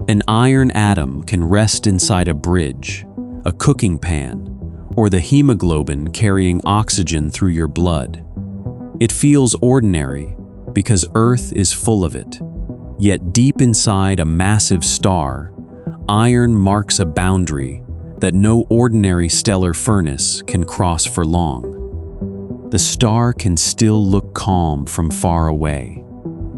An iron atom can rest inside a bridge, a cooking pan, or the hemoglobin carrying oxygen through your blood. It feels ordinary because Earth is full of it. Yet deep inside a massive star, iron marks a boundary that no ordinary stellar furnace can cross for long. The star can still look calm from far away.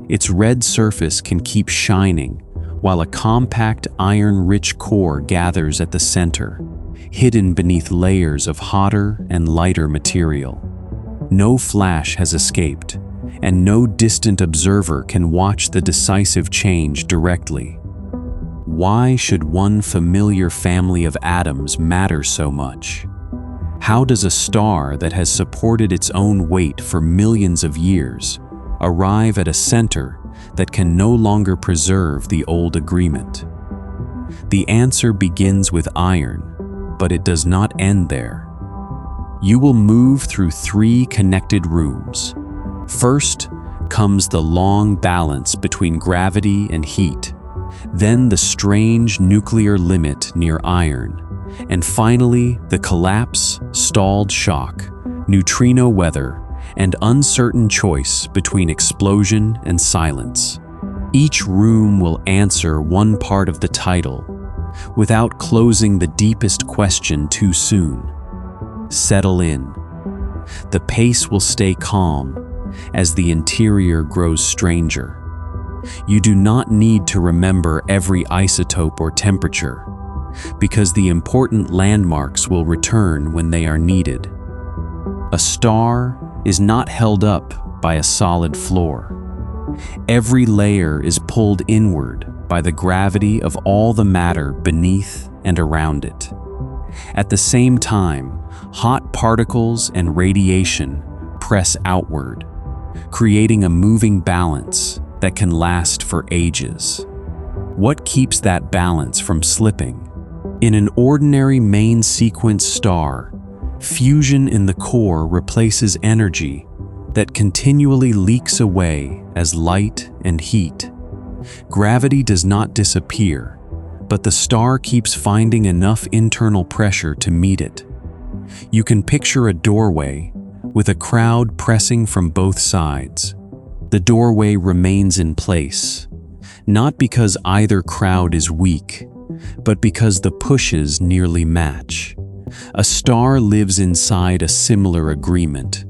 Its red surface can keep shining, while a compact iron-rich core gathers at the center, hidden beneath layers of hotter and lighter material. No flash has escaped, and no distant observer can watch the decisive change directly. Why should one familiar family of atoms matter so much? How does a star that has supported its own weight for millions of years arrive at a center that can no longer preserve the old agreement? The answer begins with iron, but it does not end there. You will move through 3 connected rooms. First comes the long balance between gravity and heat, then the strange nuclear limit near iron, and finally the collapse, stalled shock, neutrino weather, and uncertain choice between explosion and silence. Each room will answer one part of the title, without closing the deepest question too soon. Settle in. The pace will stay calm as the interior grows stranger. You do not need to remember every isotope or temperature, because the important landmarks will return when they are needed. A star is not held up by a solid floor. Every layer is pulled inward by the gravity of all the matter beneath and around it. At the same time, hot particles and radiation press outward, creating a moving balance that can last for ages. What keeps that balance from slipping? In an ordinary main sequence star, fusion in the core replaces energy that continually leaks away as light and heat. Gravity does not disappear, but the star keeps finding enough internal pressure to meet it. You can picture a doorway with a crowd pressing from both sides. The doorway remains in place, not because either crowd is weak, but because the pushes nearly match. A star lives inside a similar agreement,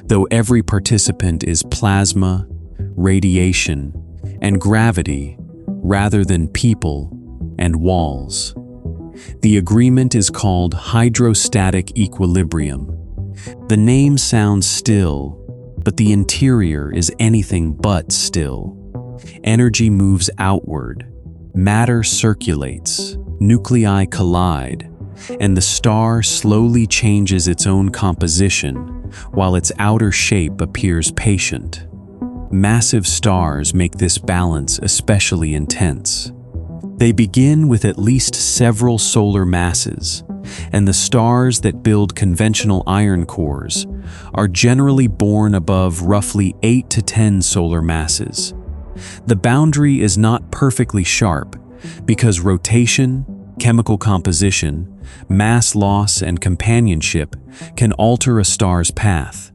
though every participant is plasma, radiation, and gravity rather than people and walls. The agreement is called hydrostatic equilibrium. The name sounds still, but the interior is anything but still. Energy moves outward, matter circulates, nuclei collide, and the star slowly changes its own composition while its outer shape appears patient. Massive stars make this balance especially intense. They begin with at least several solar masses, and the stars that build conventional iron cores are generally born above roughly 8 to 10 solar masses. The boundary is not perfectly sharp because rotation, chemical composition, mass loss, and companionship can alter a star's path.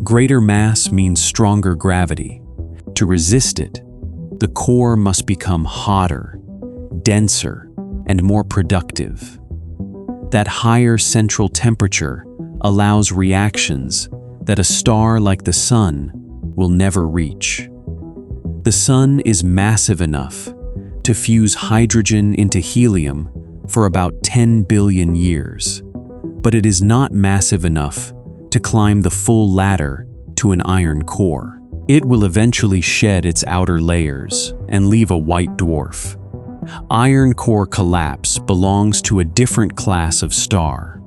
Greater mass means stronger gravity. To resist it, the core must become hotter, denser, and more productive. That higher central temperature allows reactions that a star like the Sun will never reach. The Sun is massive enough to fuse hydrogen into helium for about 10 billion years, but it is not massive enough to climb the full ladder to an iron core. It will eventually shed its outer layers and leave a white dwarf. Iron core collapse belongs to a different class of star.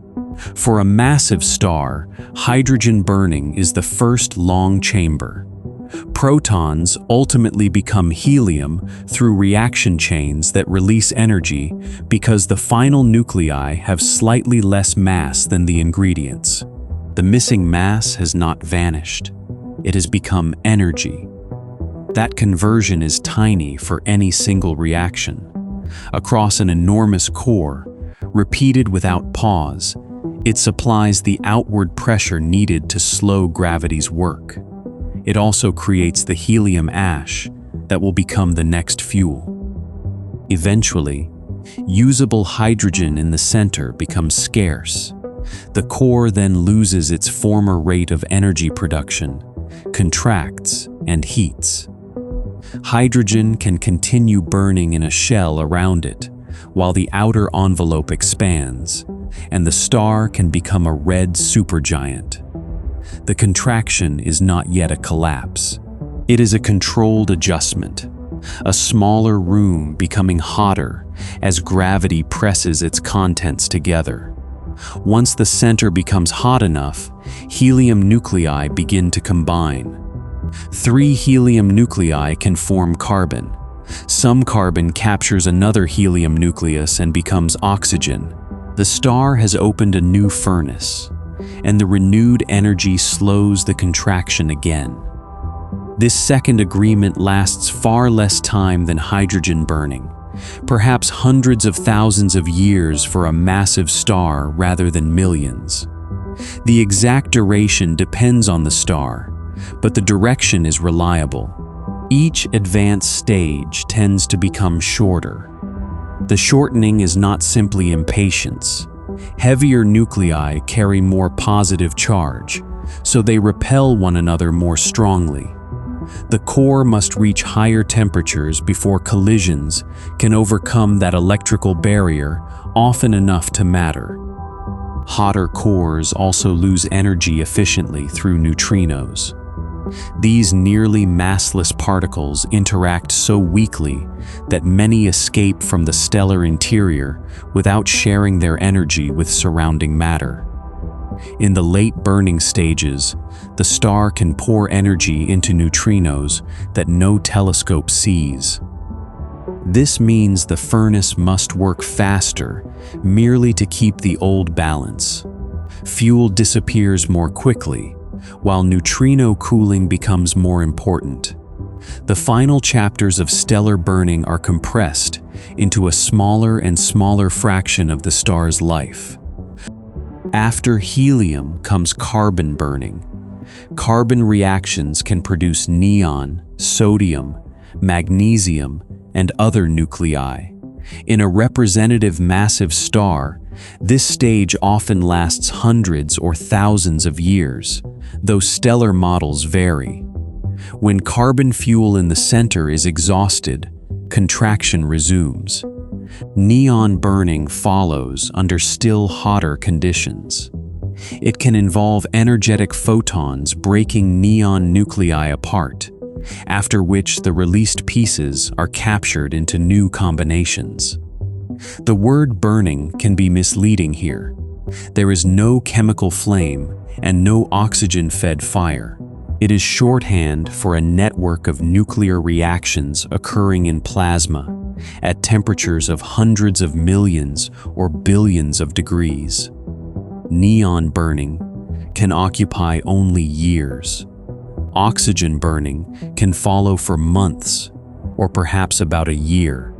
For a massive star, hydrogen burning is the first long chamber. Protons ultimately become helium through reaction chains that release energy because the final nuclei have slightly less mass than the ingredients. The missing mass has not vanished. It has become energy. That conversion is tiny for any single reaction, across an enormous core, repeated without pause. It supplies the outward pressure needed to slow gravity's work. It also creates the helium ash that will become the next fuel. Eventually, usable hydrogen in the center becomes scarce. The core then loses its former rate of energy production, contracts, and heats. Hydrogen can continue burning in a shell around it, while the outer envelope expands, and the star can become a red supergiant. The contraction is not yet a collapse. It is a controlled adjustment, a smaller room becoming hotter as gravity presses its contents together. Once the center becomes hot enough, helium nuclei begin to combine. 3 helium nuclei can form carbon. Some carbon captures another helium nucleus and becomes oxygen. The star has opened a new furnace, and the renewed energy slows the contraction again. This second agreement lasts far less time than hydrogen burning, perhaps hundreds of thousands of years for a massive star rather than millions. The exact duration depends on the star, but the direction is reliable. Each advanced stage tends to become shorter. The shortening is not simply impatience. Heavier nuclei carry more positive charge, so they repel one another more strongly. The core must reach higher temperatures before collisions can overcome that electrical barrier, often enough to matter. Hotter cores also lose energy efficiently through neutrinos. These nearly massless particles interact so weakly that many escape from the stellar interior without sharing their energy with surrounding matter. In the late burning stages, the star can pour energy into neutrinos that no telescope sees. This means the furnace must work faster merely to keep the old balance. Fuel disappears more quickly, while neutrino cooling becomes more important. The final chapters of stellar burning are compressed into a smaller and smaller fraction of the star's life. After helium comes carbon burning. Carbon reactions can produce neon, sodium, magnesium, and other nuclei. In a representative massive star, this stage often lasts hundreds or thousands of years, though stellar models vary. When carbon fuel in the center is exhausted, contraction resumes. Neon burning follows under still hotter conditions. It can involve energetic photons breaking neon nuclei apart, after which the released pieces are captured into new combinations. The word burning can be misleading here. There is no chemical flame and no oxygen-fed fire. It is shorthand for a network of nuclear reactions occurring in plasma at temperatures of hundreds of millions or billions of degrees. Neon burning can occupy only years. Oxygen burning can follow for months or perhaps about a year,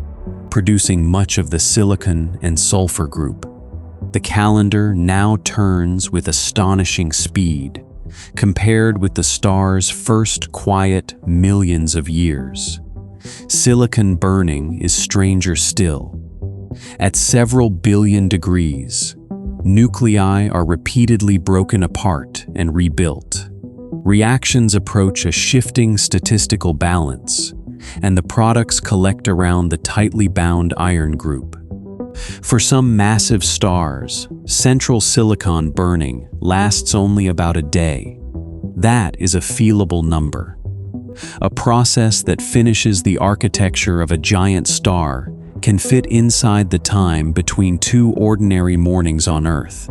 producing much of the silicon and sulfur group. The calendar now turns with astonishing speed, compared with the star's first quiet millions of years. Silicon burning is stranger still. At several billion degrees, nuclei are repeatedly broken apart and rebuilt. Reactions approach a shifting statistical balance, and the products collect around the tightly bound iron group. For some massive stars, central silicon burning lasts only about a day. That is a feelable number. A process that finishes the architecture of a giant star can fit inside the time between 2 ordinary mornings on Earth.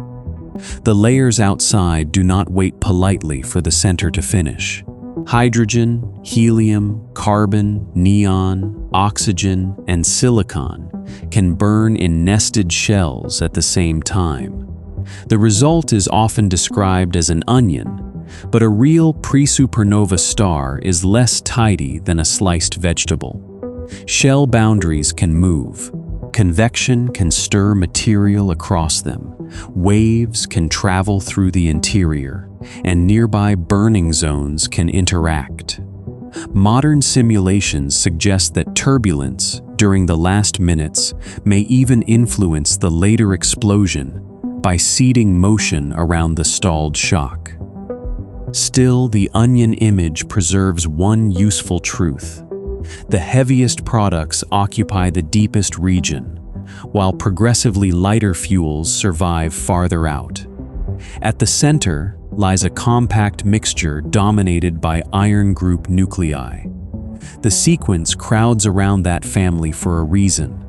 The layers outside do not wait politely for the center to finish. Hydrogen, helium, carbon, neon, oxygen, and silicon can burn in nested shells at the same time. The result is often described as an onion, but a real pre-supernova star is less tidy than a sliced vegetable. Shell boundaries can move. Convection can stir material across them, waves can travel through the interior, and nearby burning zones can interact. Modern simulations suggest that turbulence during the last minutes may even influence the later explosion by seeding motion around the stalled shock. Still, the onion image preserves one useful truth. The heaviest products occupy the deepest region, while progressively lighter fuels survive farther out. At the center lies a compact mixture dominated by iron group nuclei. The sequence crowds around that family for a reason.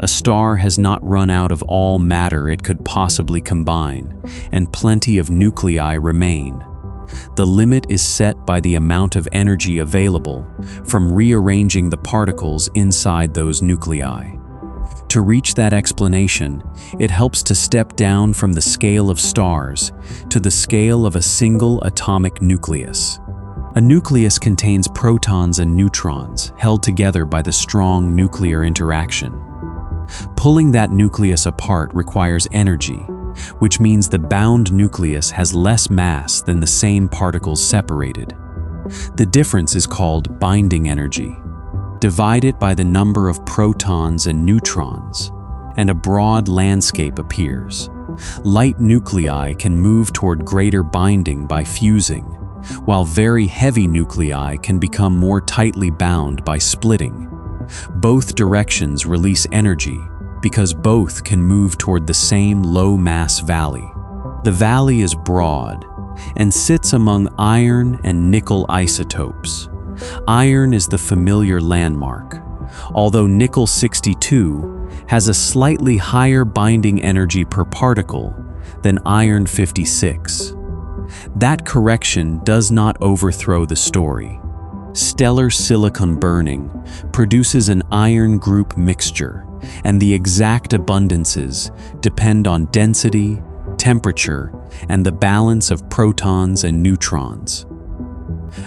A star has not run out of all matter it could possibly combine, and plenty of nuclei remain. The limit is set by the amount of energy available from rearranging the particles inside those nuclei. To reach that explanation, it helps to step down from the scale of stars to the scale of a single atomic nucleus. A nucleus contains protons and neutrons held together by the strong nuclear interaction. Pulling that nucleus apart requires energy, which means the bound nucleus has less mass than the same particles separated. The difference is called binding energy. Divide it by the number of protons and neutrons, and a broad landscape appears. Light nuclei can move toward greater binding by fusing, while very heavy nuclei can become more tightly bound by splitting. Both directions release energy because both can move toward the same low-mass valley. The valley is broad and sits among iron and nickel isotopes. Iron is the familiar landmark, although nickel-62 has a slightly higher binding energy per particle than iron-56. That correction does not overthrow the story. Stellar silicon burning produces an iron group mixture, and the exact abundances depend on density, temperature, and the balance of protons and neutrons.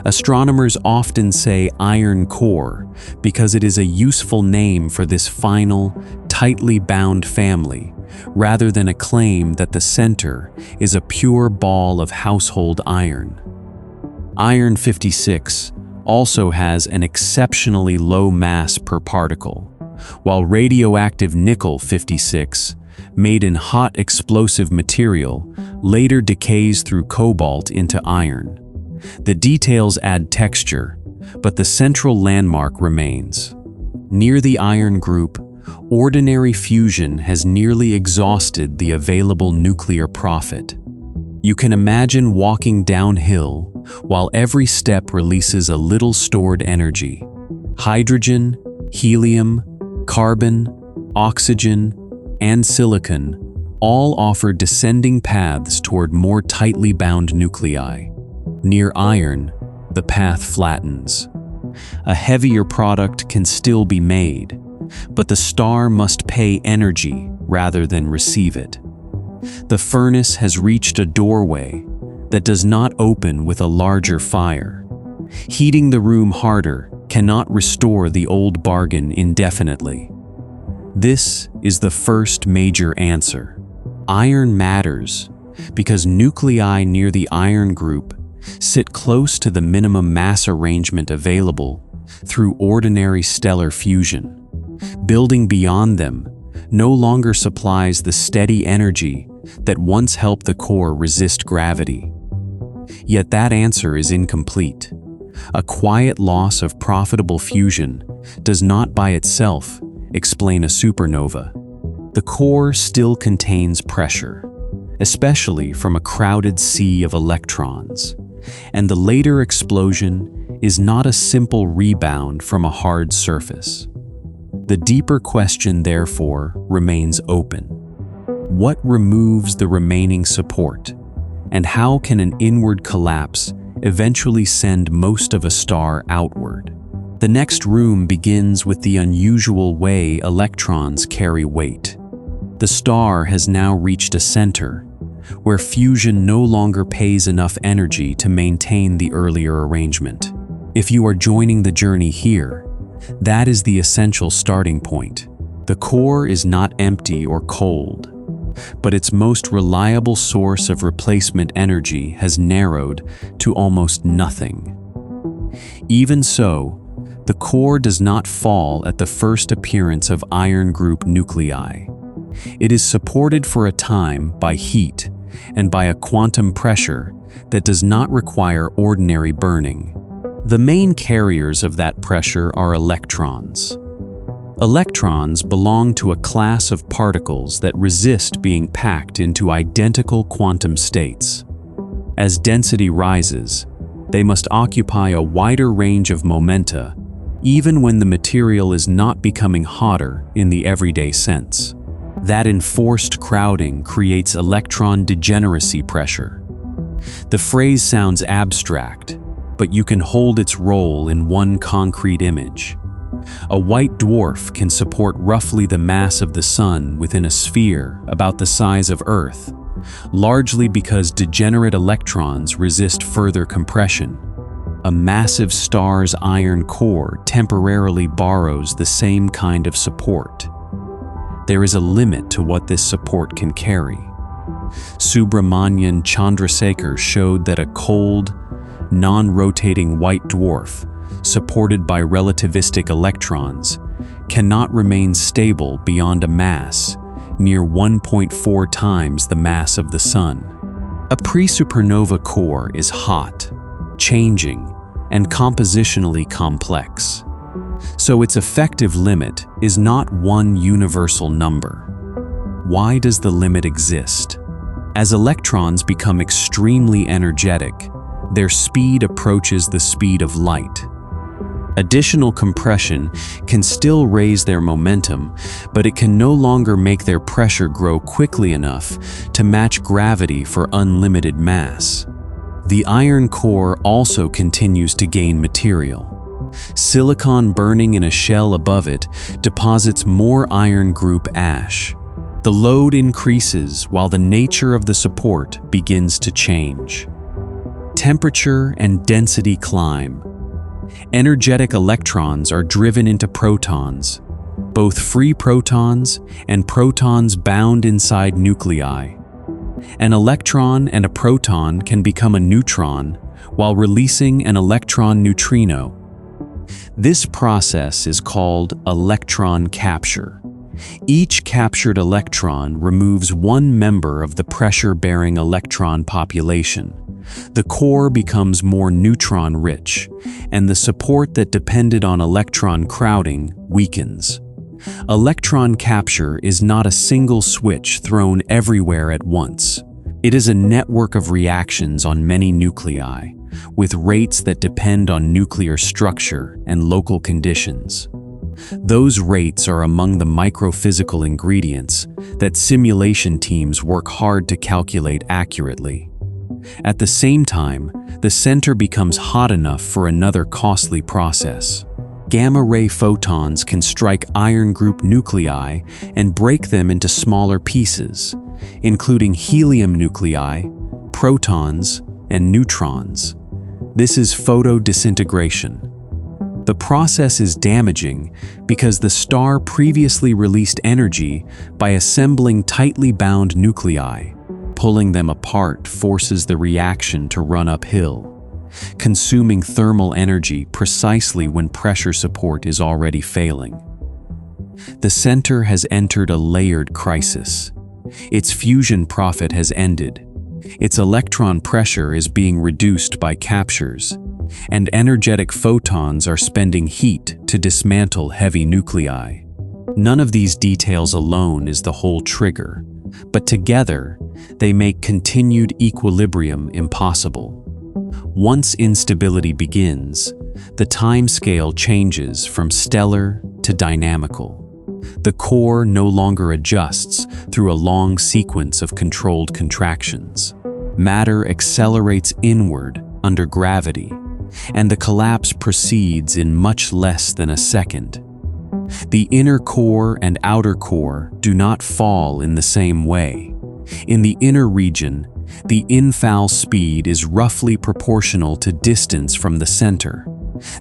Astronomers often say iron core because it is a useful name for this final, tightly bound family, rather than a claim that the center is a pure ball of household iron. Iron-56 also has an exceptionally low mass per particle, while radioactive nickel-56, made in hot explosive material, later decays through cobalt into iron. The details add texture, but the central landmark remains. Near the iron group, ordinary fusion has nearly exhausted the available nuclear profit. You can imagine walking downhill while every step releases a little stored energy. Hydrogen, helium, carbon, oxygen, and silicon all offer descending paths toward more tightly bound nuclei. Near iron, the path flattens. A heavier product can still be made, but the star must pay energy rather than receive it. The furnace has reached a doorway that does not open with a larger fire. Heating the room harder cannot restore the old bargain indefinitely. This is the first major answer. Iron matters because nuclei near the iron group sit close to the minimum mass arrangement available through ordinary stellar fusion. Building beyond them no longer supplies the steady energy that once helped the core resist gravity. Yet that answer is incomplete. A quiet loss of profitable fusion does not by itself explain a supernova. The core still contains pressure, especially from a crowded sea of electrons, and the later explosion is not a simple rebound from a hard surface. The deeper question, therefore, remains open. What removes the remaining support, and how can an inward collapse eventually send most of a star outward? The next room begins with the unusual way electrons carry weight. The star has now reached a center, where fusion no longer pays enough energy to maintain the earlier arrangement. If you are joining the journey here, that is the essential starting point. The core is not empty or cold, but its most reliable source of replacement energy has narrowed to almost nothing. Even so, the core does not fall at the first appearance of iron group nuclei. It is supported for a time by heat and by a quantum pressure that does not require ordinary burning. The main carriers of that pressure are electrons. Electrons belong to a class of particles that resist being packed into identical quantum states. As density rises, they must occupy a wider range of momenta, even when the material is not becoming hotter in the everyday sense. That enforced crowding creates electron degeneracy pressure. The phrase sounds abstract, but you can hold its role in one concrete image. A white dwarf can support roughly the mass of the Sun within a sphere about the size of Earth, largely because degenerate electrons resist further compression. A massive star's iron core temporarily borrows the same kind of support. There is a limit to what this support can carry. Subramanian Chandrasekhar showed that a cold, non-rotating white dwarf, supported by relativistic electrons, cannot remain stable beyond a mass near 1.4 times the mass of the Sun. A pre-supernova core is hot, changing, and compositionally complex. So its effective limit is not one universal number. Why does the limit exist? As electrons become extremely energetic, their speed approaches the speed of light. Additional compression can still raise their momentum, but it can no longer make their pressure grow quickly enough to match gravity for unlimited mass. The iron core also continues to gain material. Silicon burning in a shell above it deposits more iron group ash. The load increases while the nature of the support begins to change. Temperature and density climb. Energetic electrons are driven into protons, both free protons and protons bound inside nuclei. An electron and a proton can become a neutron while releasing an electron neutrino. This process is called electron capture. Each captured electron removes one member of the pressure-bearing electron population. The core becomes more neutron-rich, and the support that depended on electron crowding weakens. Electron capture is not a single switch thrown everywhere at once. It is a network of reactions on many nuclei, with rates that depend on nuclear structure and local conditions. Those rates are among the microphysical ingredients that simulation teams work hard to calculate accurately. At the same time, the center becomes hot enough for another costly process. Gamma-ray photons can strike iron group nuclei and break them into smaller pieces, including helium nuclei, protons, and neutrons. This is photodisintegration. The process is damaging because the star previously released energy by assembling tightly bound nuclei. Pulling them apart forces the reaction to run uphill, consuming thermal energy precisely when pressure support is already failing. The center has entered a layered crisis. Its fusion profit has ended. Its electron pressure is being reduced by captures, and energetic photons are spending heat to dismantle heavy nuclei. None of these details alone is the whole trigger, but together, they make continued equilibrium impossible. Once instability begins, the timescale changes from stellar to dynamical. The core no longer adjusts through a long sequence of controlled contractions. Matter accelerates inward under gravity, and the collapse proceeds in much less than a second. The inner core and outer core do not fall in the same way. In the inner region, the infall speed is roughly proportional to distance from the center.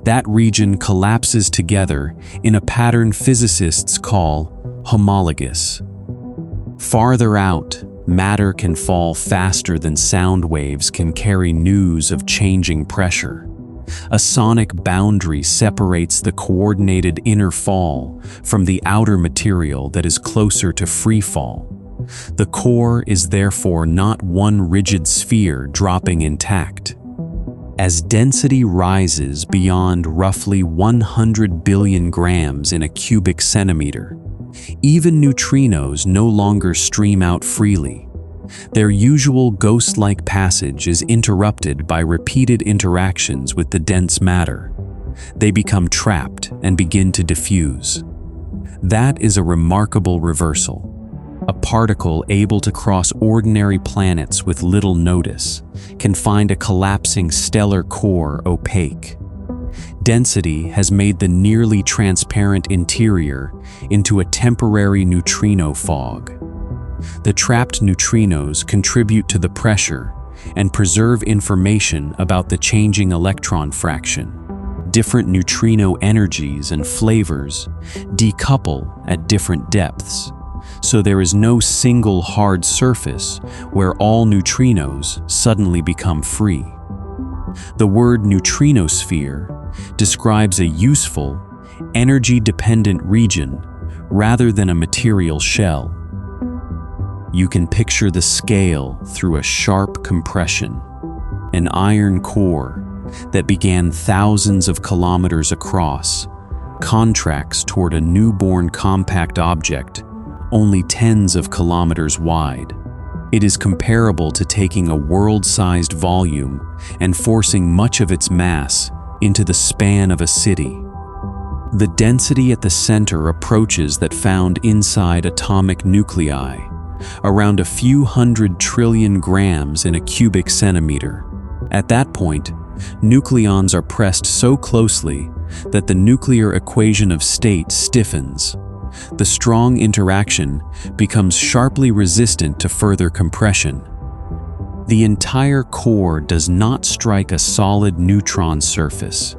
That region collapses together in a pattern physicists call homologous. Farther out, matter can fall faster than sound waves can carry news of changing pressure. A sonic boundary separates the coordinated inner fall from the outer material that is closer to free fall. The core is therefore not one rigid sphere dropping intact. As density rises beyond roughly 100 billion grams in a cubic centimeter, even neutrinos no longer stream out freely. Their usual ghost-like passage is interrupted by repeated interactions with the dense matter. They become trapped and begin to diffuse. That is a remarkable reversal. A particle able to cross ordinary planets with little notice can find a collapsing stellar core opaque. Density has made the nearly transparent interior into a temporary neutrino fog. The trapped neutrinos contribute to the pressure and preserve information about the changing electron fraction. Different neutrino energies and flavors decouple at different depths, so there is no single hard surface where all neutrinos suddenly become free. The word neutrinosphere describes a useful, energy-dependent region rather than a material shell. You can picture the scale through a sharp compression. An iron core that began thousands of kilometers across contracts toward a newborn compact object only tens of kilometers wide. It is comparable to taking a world-sized volume and forcing much of its mass into the span of a city. The density at the center approaches that found inside atomic nuclei, around a few 100 trillion grams in a cubic centimeter. At that point, nucleons are pressed so closely that the nuclear equation of state stiffens. The strong interaction becomes sharply resistant to further compression. The entire core does not strike a solid neutron surface.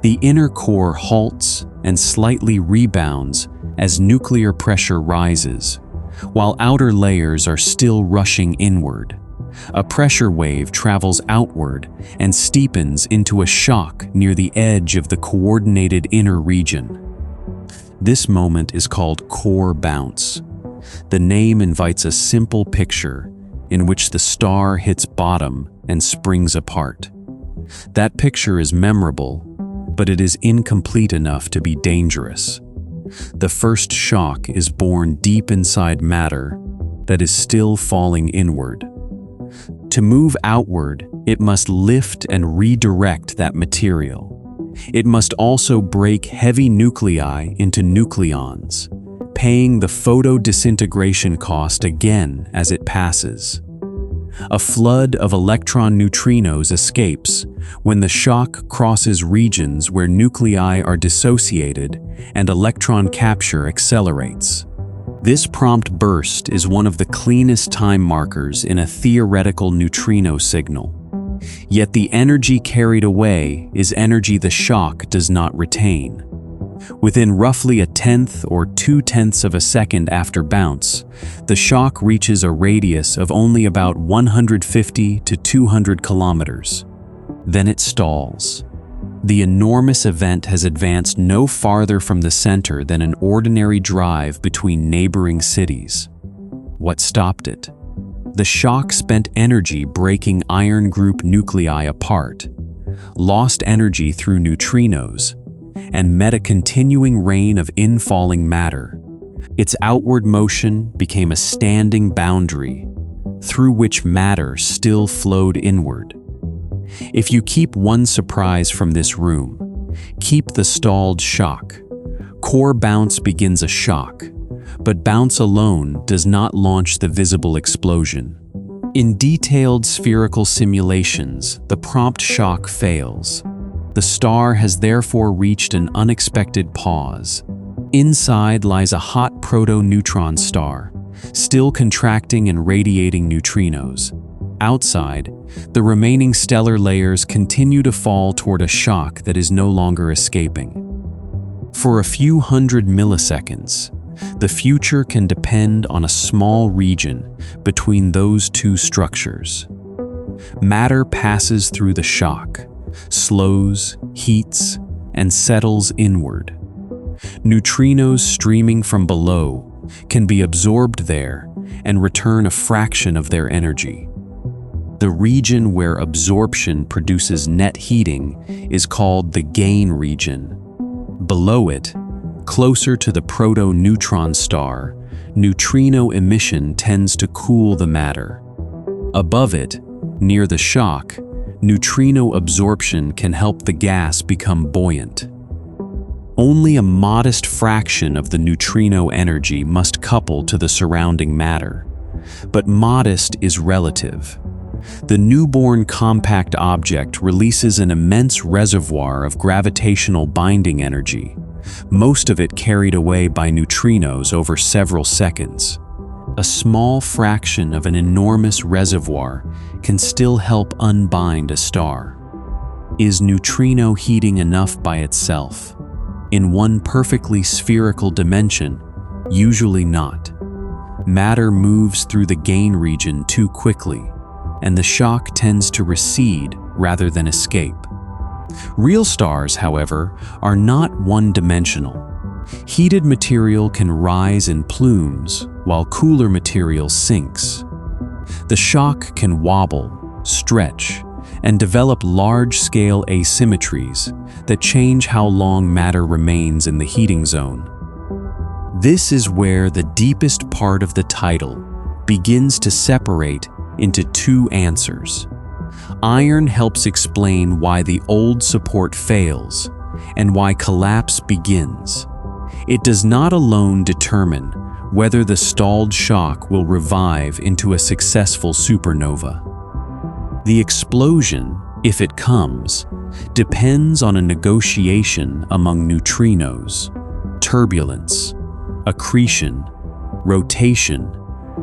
The inner core halts and slightly rebounds as nuclear pressure rises, while outer layers are still rushing inward. A pressure wave travels outward and steepens into a shock near the edge of the coordinated inner region. This moment is called core bounce. The name invites a simple picture in which the star hits bottom and springs apart. That picture is memorable, but it is incomplete enough to be dangerous. The first shock is born deep inside matter that is still falling inward. To move outward, it must lift and redirect that material. It must also break heavy nuclei into nucleons, paying the photodisintegration cost again as it passes. A flood of electron neutrinos escapes when the shock crosses regions where nuclei are dissociated and electron capture accelerates. This prompt burst is one of the cleanest time markers in a theoretical neutrino signal. Yet the energy carried away is energy the shock does not retain. Within roughly a tenth or 2/10 of a second after bounce, the shock reaches a radius of only about 150 to 200 kilometers. Then it stalls. The enormous event has advanced no farther from the center than an ordinary drive between neighboring cities. What stopped it? The shock spent energy breaking iron group nuclei apart, lost energy through neutrinos, and met a continuing rain of infalling matter. Its outward motion became a standing boundary through which matter still flowed inward. If you keep one surprise from this room, keep the stalled shock. Core bounce begins a shock, but bounce alone does not launch the visible explosion. In detailed spherical simulations, the prompt shock fails. The star has therefore reached an unexpected pause. Inside lies a hot proto-neutron star, still contracting and radiating neutrinos. Outside, the remaining stellar layers continue to fall toward a shock that is no longer escaping. For a few hundred milliseconds, The future can depend on a small region between those two structures. Matter passes through the shock, slows, heats, and settles inward. Neutrinos streaming from below can be absorbed there and return a fraction of their energy. The region where absorption produces net heating is called the gain region. Below it, closer to the proto-neutron star, neutrino emission tends to cool the matter. Above it, near the shock, neutrino absorption can help the gas become buoyant. Only a modest fraction of the neutrino energy must couple to the surrounding matter, but modest is relative. The newborn compact object releases an immense reservoir of gravitational binding energy, most of it carried away by neutrinos over several seconds. A small fraction of an enormous reservoir can still help unbind a star. Is neutrino heating enough by itself? In one perfectly spherical dimension, usually not. Matter moves through the gain region too quickly, and the shock tends to recede rather than escape. Real stars, however, are not one-dimensional. Heated material can rise in plumes, while cooler material sinks. The shock can wobble, stretch, and develop large-scale asymmetries that change how long matter remains in the heating zone. This is where the deepest part of the title begins to separate into two answers. Iron helps explain why the old support fails and why collapse begins. It does not alone determine whether the stalled shock will revive into a successful supernova. The explosion, if it comes, depends on a negotiation among neutrinos, turbulence, accretion, rotation,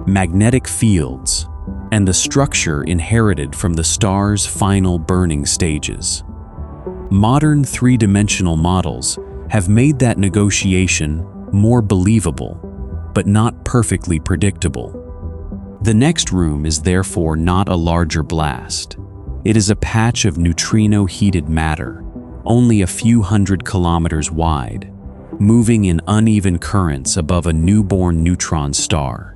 magnetic fields, and the structure inherited from the star's final burning stages. Modern three-dimensional models have made that negotiation more believable, but not perfectly predictable. The next room is therefore not a larger blast. It is a patch of neutrino-heated matter, only a few hundred kilometers wide, moving in uneven currents above a newborn neutron star.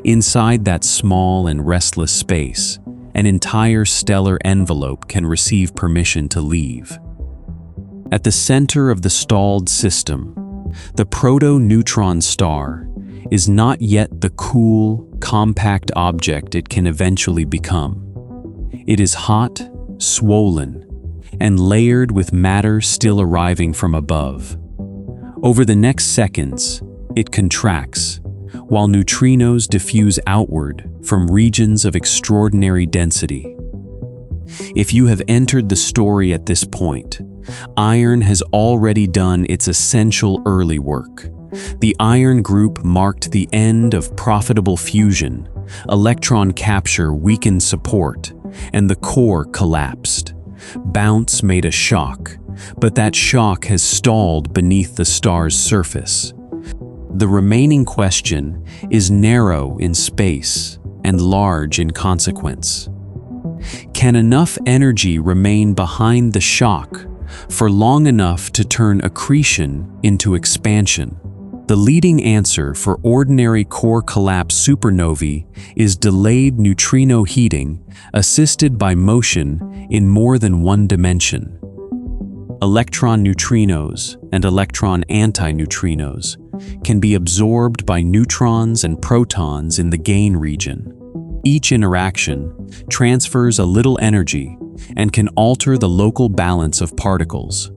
Inside that small and restless space, an entire stellar envelope can receive permission to leave. At the center of the stalled system, the proto-neutron star is not yet the cool, compact object it can eventually become. It is hot, swollen, and layered with matter still arriving from above. Over the next seconds, it contracts, while neutrinos diffuse outward from regions of extraordinary density. If you have entered the story at this point, iron has already done its essential early work. The iron group marked the end of profitable fusion, electron capture weakened support, and the core collapsed. Bounce made a shock, but that shock has stalled beneath the star's surface. The remaining question is narrow in space and large in consequence. Can enough energy remain behind the shock for long enough to turn accretion into expansion? The leading answer for ordinary core collapse supernovae is delayed neutrino heating assisted by motion in more than one dimension. Electron neutrinos and electron antineutrinos can be absorbed by neutrons and protons in the gain region. Each interaction transfers a little energy and can alter the local balance of particles.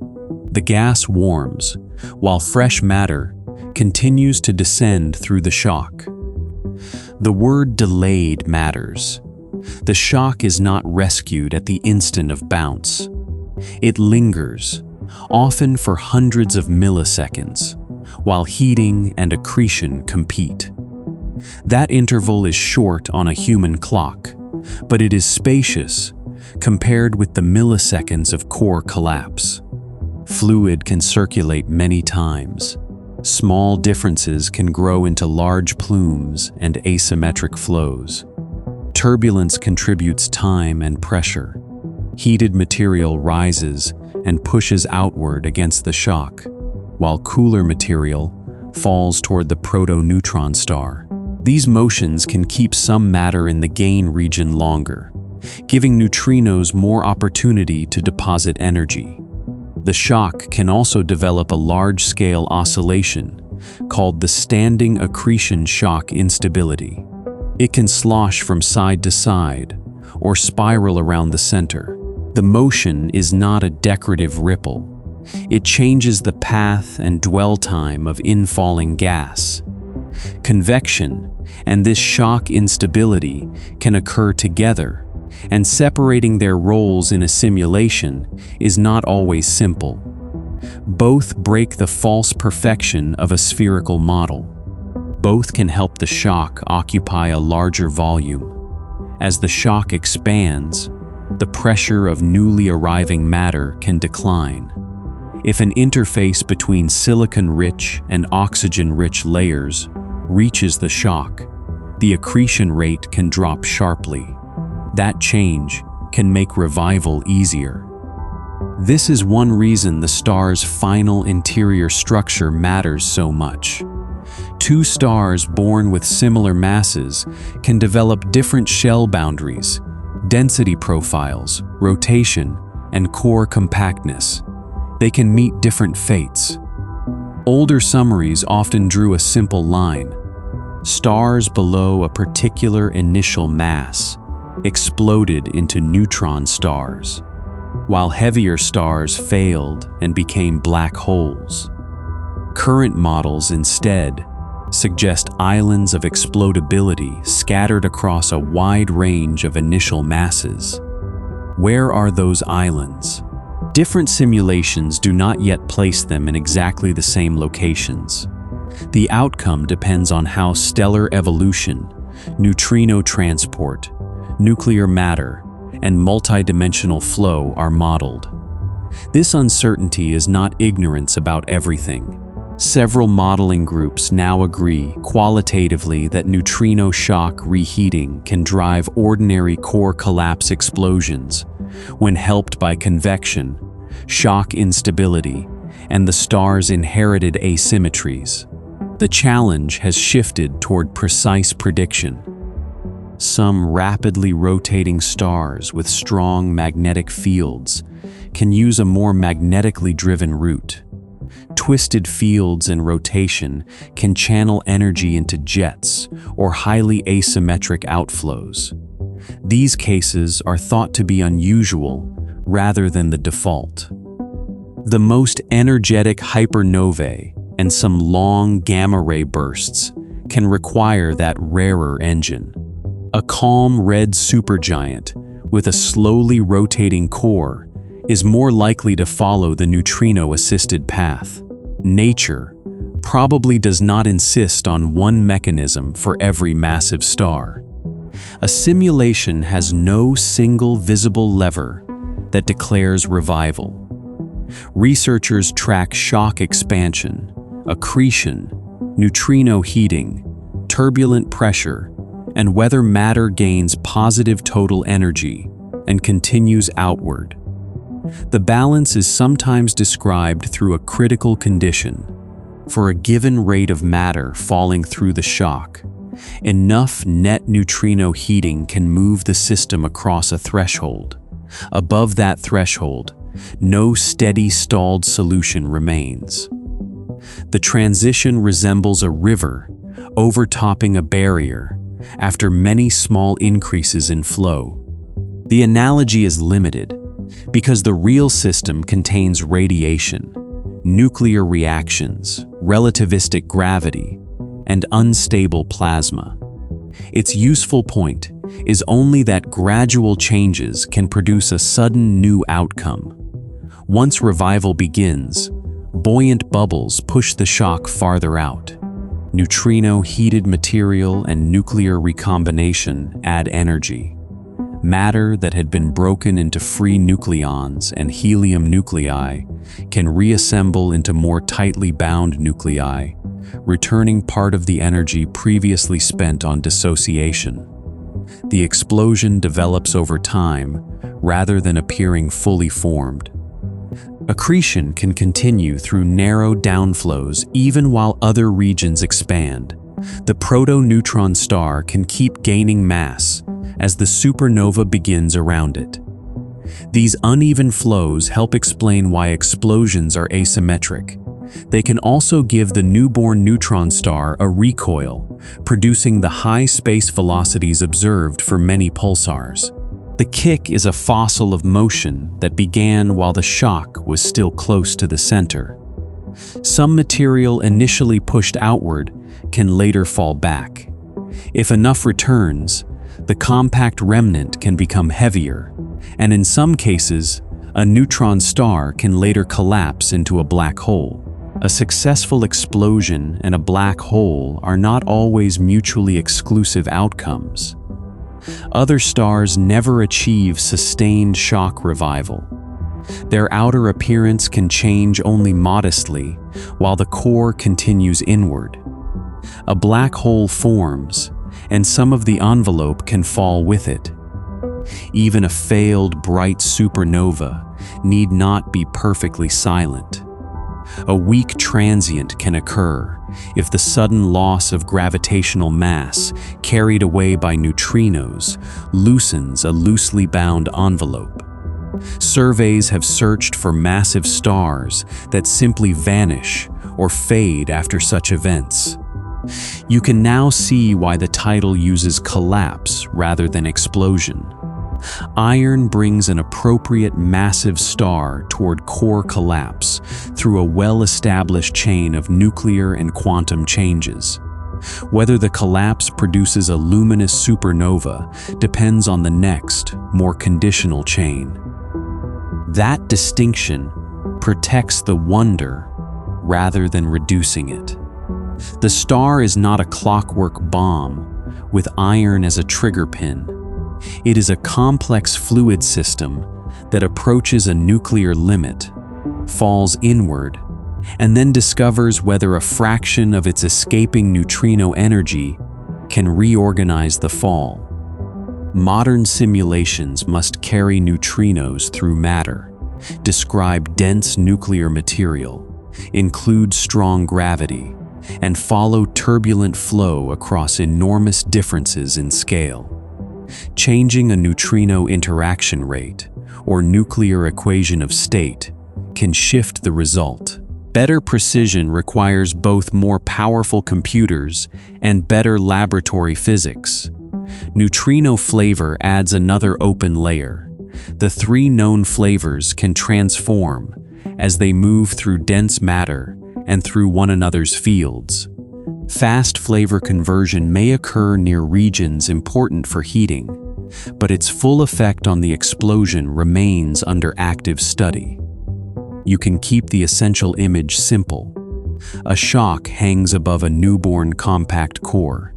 The gas warms, while fresh matter continues to descend through the shock. The word delayed matters. The shock is not rescued at the instant of bounce. It lingers, often for hundreds of milliseconds, while heating and accretion compete. That interval is short on a human clock, but it is spacious compared with the milliseconds of core collapse. Fluid can circulate many times, Small differences can grow into large plumes and asymmetric flows. Turbulence contributes time and pressure. Heated material rises and pushes outward against the shock, while cooler material falls toward the proto-neutron star. These motions can keep some matter in the gain region longer, giving neutrinos more opportunity to deposit energy. The shock can also develop a large-scale oscillation called the standing accretion shock instability. It can slosh from side to side or spiral around the center. The motion is not a decorative ripple. It changes the path and dwell time of infalling gas. Convection and this shock instability can occur together, and separating their roles in a simulation is not always simple. Both break the false perfection of a spherical model. Both can help the shock occupy a larger volume. As the shock expands, the pressure of newly arriving matter can decline. If an interface between silicon-rich and oxygen-rich layers reaches the shock, the accretion rate can drop sharply. That change can make revival easier. This is one reason the star's final interior structure matters so much. Two stars born with similar masses can develop different shell boundaries, density profiles, rotation, and core compactness. They can meet different fates. Older summaries often drew a simple line. Stars below a particular initial mass exploded into neutron stars, while heavier stars failed and became black holes. Current models instead suggest islands of explodability scattered across a wide range of initial masses. Where are those islands? Different simulations do not yet place them in exactly the same locations. The outcome depends on how stellar evolution, neutrino transport, nuclear matter, and multidimensional flow are modeled. This uncertainty is not ignorance about everything. Several modeling groups now agree qualitatively that neutrino shock reheating can drive ordinary core collapse explosions when helped by convection, shock instability, and the star's inherited asymmetries. The challenge has shifted toward precise prediction. Some rapidly rotating stars with strong magnetic fields can use a more magnetically driven route. Twisted fields and rotation can channel energy into jets or highly asymmetric outflows. These cases are thought to be unusual rather than the default. The most energetic hypernovae and some long gamma-ray bursts can require that rarer engine. A calm red supergiant with a slowly rotating core is more likely to follow the neutrino-assisted path. Nature probably does not insist on one mechanism for every massive star. A simulation has no single visible lever that declares revival. Researchers track shock expansion, accretion, neutrino heating, turbulent pressure, and whether matter gains positive total energy and continues outward. The balance is sometimes described through a critical condition. For a given rate of matter falling through the shock, enough net neutrino heating can move the system across a threshold. Above that threshold, no steady stalled solution remains. The transition resembles a river overtopping a barrier after many small increases in flow. The analogy is limited because the real system contains radiation, nuclear reactions, relativistic gravity, and unstable plasma. Its useful point is only that gradual changes can produce a sudden new outcome. Once revival begins, buoyant bubbles push the shock farther out. Neutrino-heated material and nuclear recombination add energy. Matter that had been broken into free nucleons and helium nuclei can reassemble into more tightly bound nuclei returning part of the energy previously spent on dissociation. The explosion develops over time rather than appearing fully formed. Accretion can continue through narrow downflows even while other regions expand. The proto-neutron star can keep gaining mass as the supernova begins around it. These uneven flows help explain why explosions are asymmetric. They can also give the newborn neutron star a recoil, producing the high space velocities observed for many pulsars. The kick is a fossil of motion that began while the shock was still close to the center. Some material initially pushed outward can later fall back. If enough returns, the compact remnant can become heavier, and in some cases, a neutron star can later collapse into a black hole. A successful explosion and a black hole are not always mutually exclusive outcomes. Other stars never achieve sustained shock revival. Their outer appearance can change only modestly, while the core continues inward. A black hole forms, and some of the envelope can fall with it. Even a failed bright supernova need not be perfectly silent. A weak transient can occur if the sudden loss of gravitational mass carried away by neutrinos loosens a loosely bound envelope. Surveys have searched for massive stars that simply vanish or fade after such events. You can now see why the title uses collapse rather than explosion. Iron brings an appropriate massive star toward core collapse through a well-established chain of nuclear and quantum changes. Whether the collapse produces a luminous supernova depends on the next, more conditional chain. That distinction protects the wonder rather than reducing it. The star is not a clockwork bomb with iron as a trigger pin. It is a complex fluid system that approaches a nuclear limit, falls inward, and then discovers whether a fraction of its escaping neutrino energy can reorganize the fall. Modern simulations must carry neutrinos through matter, describe dense nuclear material, include strong gravity, and follow turbulent flow across enormous differences in scale. Changing a neutrino interaction rate, or nuclear equation of state, can shift the result. Better precision requires both more powerful computers and better laboratory physics. Neutrino flavor adds another open layer. The three known flavors can transform as they move through dense matter and through one another's fields. Fast flavor conversion may occur near regions important for heating, but its full effect on the explosion remains under active study. You can keep the essential image simple. A shock hangs above a newborn compact core.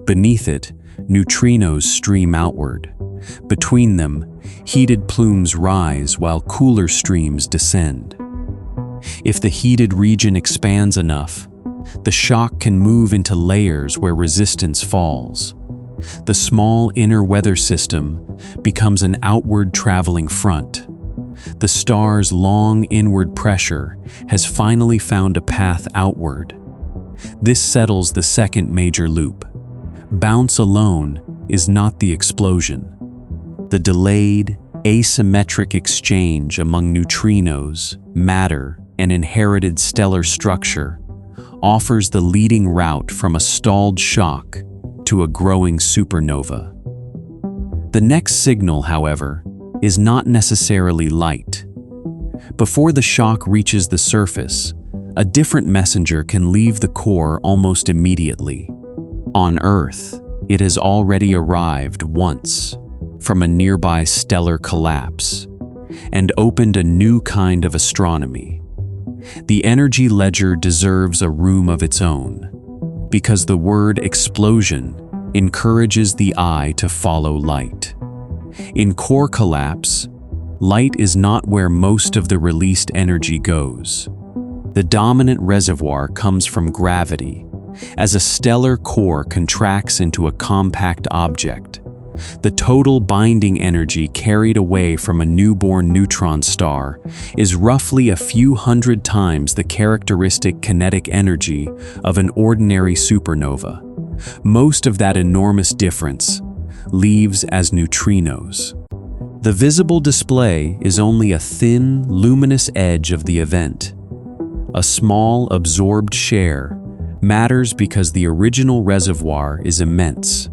Beneath it, neutrinos stream outward. Between them, heated plumes rise while cooler streams descend. If the heated region expands enough, the shock can move into layers where resistance falls. The small inner weather system becomes an outward traveling front. The star's long inward pressure has finally found a path outward. This settles the second major loop. Bounce alone is not the explosion. The delayed, asymmetric exchange among neutrinos, matter, and inherited stellar structure offers the leading route from a stalled shock to a growing supernova. The next signal, however, is not necessarily light. Before the shock reaches the surface, a different messenger can leave the core almost immediately. On Earth, it has already arrived once from a nearby stellar collapse and opened a new kind of astronomy. The energy ledger deserves a room of its own, because the word explosion encourages the eye to follow light. In core collapse, light is not where most of the released energy goes. The dominant reservoir comes from gravity. As a stellar core contracts into a compact object, the total binding energy carried away from a newborn neutron star is roughly a few hundred times the characteristic kinetic energy of an ordinary supernova. Most of that enormous difference leaves as neutrinos. The visible display is only a thin, luminous edge of the event. A small, absorbed share matters because the original reservoir is immense.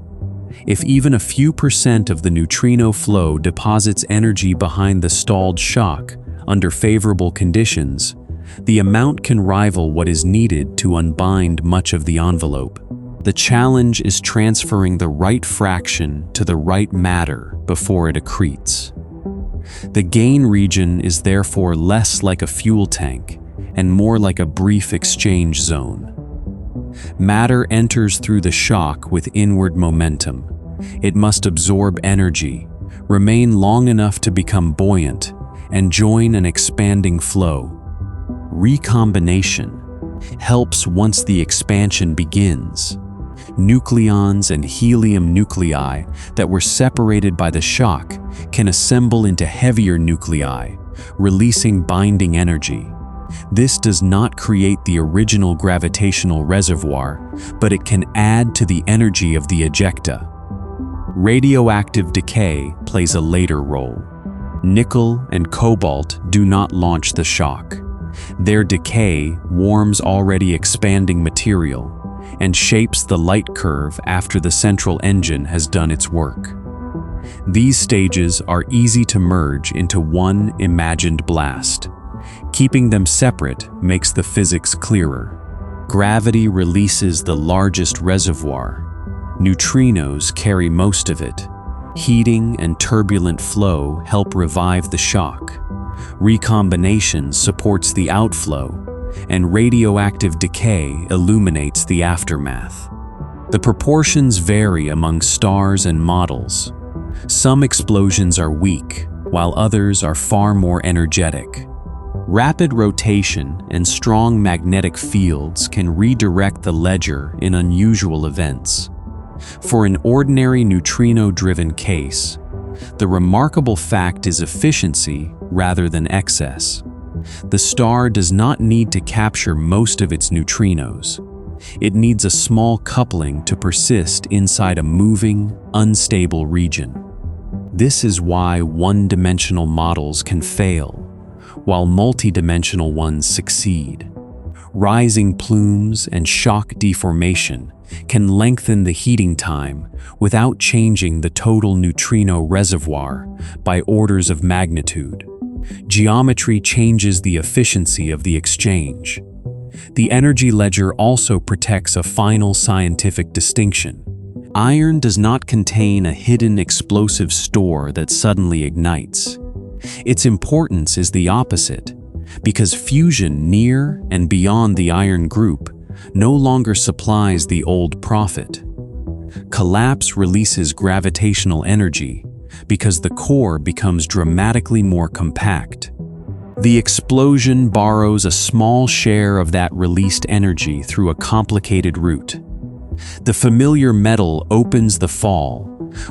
If even a few % of the neutrino flow deposits energy behind the stalled shock under favorable conditions, the amount can rival what is needed to unbind much of the envelope. The challenge is transferring the right fraction to the right matter before it accretes. The gain region is therefore less like a fuel tank and more like a brief exchange zone. Matter enters through the shock with inward momentum. It must absorb energy, remain long enough to become buoyant, and join an expanding flow. Recombination helps once the expansion begins. Nucleons and helium nuclei that were separated by the shock can assemble into heavier nuclei, releasing binding energy. This does not create the original gravitational reservoir, but it can add to the energy of the ejecta. Radioactive decay plays a later role. Nickel and cobalt do not launch the shock. Their decay warms already expanding material and shapes the light curve after the central engine has done its work. These stages are easy to merge into one imagined blast. Keeping them separate makes the physics clearer. Gravity releases the largest reservoir. Neutrinos carry most of it. Heating and turbulent flow help revive the shock. Recombination supports the outflow, and radioactive decay illuminates the aftermath. The proportions vary among stars and models. Some explosions are weak, while others are far more energetic. Rapid rotation and strong magnetic fields can redirect the ledger in unusual events. For an ordinary neutrino-driven case, the remarkable fact is efficiency rather than excess. The star does not need to capture most of its neutrinos. It needs a small coupling to persist inside a moving, unstable region. This is why one-dimensional models can fail, while multi-dimensional ones succeed. Rising plumes and shock deformation can lengthen the heating time without changing the total neutrino reservoir by orders of magnitude. Geometry changes the efficiency of the exchange. The energy ledger also protects a final scientific distinction. Iron does not contain a hidden explosive store that suddenly ignites. Its importance is the opposite, because fusion near and beyond the iron group no longer supplies the old profit. Collapse releases gravitational energy because the core becomes dramatically more compact. The explosion borrows a small share of that released energy through a complicated route. The familiar metal opens the fall,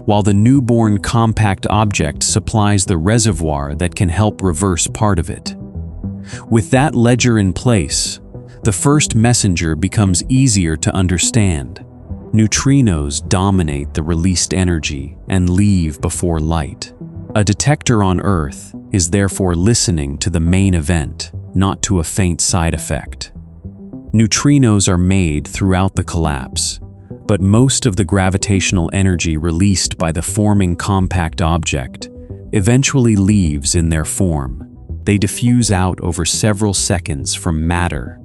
while the newborn compact object supplies the reservoir that can help reverse part of it. With that ledger in place, the first messenger becomes easier to understand. Neutrinos dominate the released energy and leave before light. A detector on Earth is therefore listening to the main event, not to a faint side effect. Neutrinos are made throughout the collapse, but most of the gravitational energy released by the forming compact object eventually leaves in their form. They diffuse out over several seconds from matter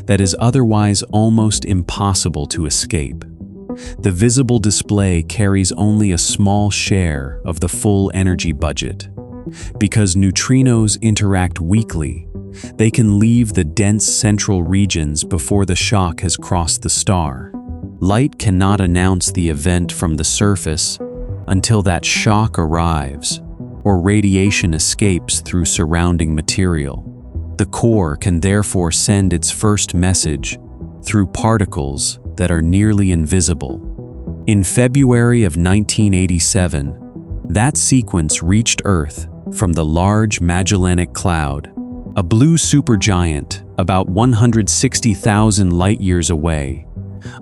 that is otherwise almost impossible to escape. The visible display carries only a small share of the full energy budget. Because neutrinos interact weakly, they can leave the dense central regions before the shock has crossed the star. Light cannot announce the event from the surface until that shock arrives or radiation escapes through surrounding material. The core can therefore send its first message through particles that are nearly invisible. In February of 1987, that sequence reached Earth from the Large Magellanic Cloud, a blue supergiant about 160,000 light-years away,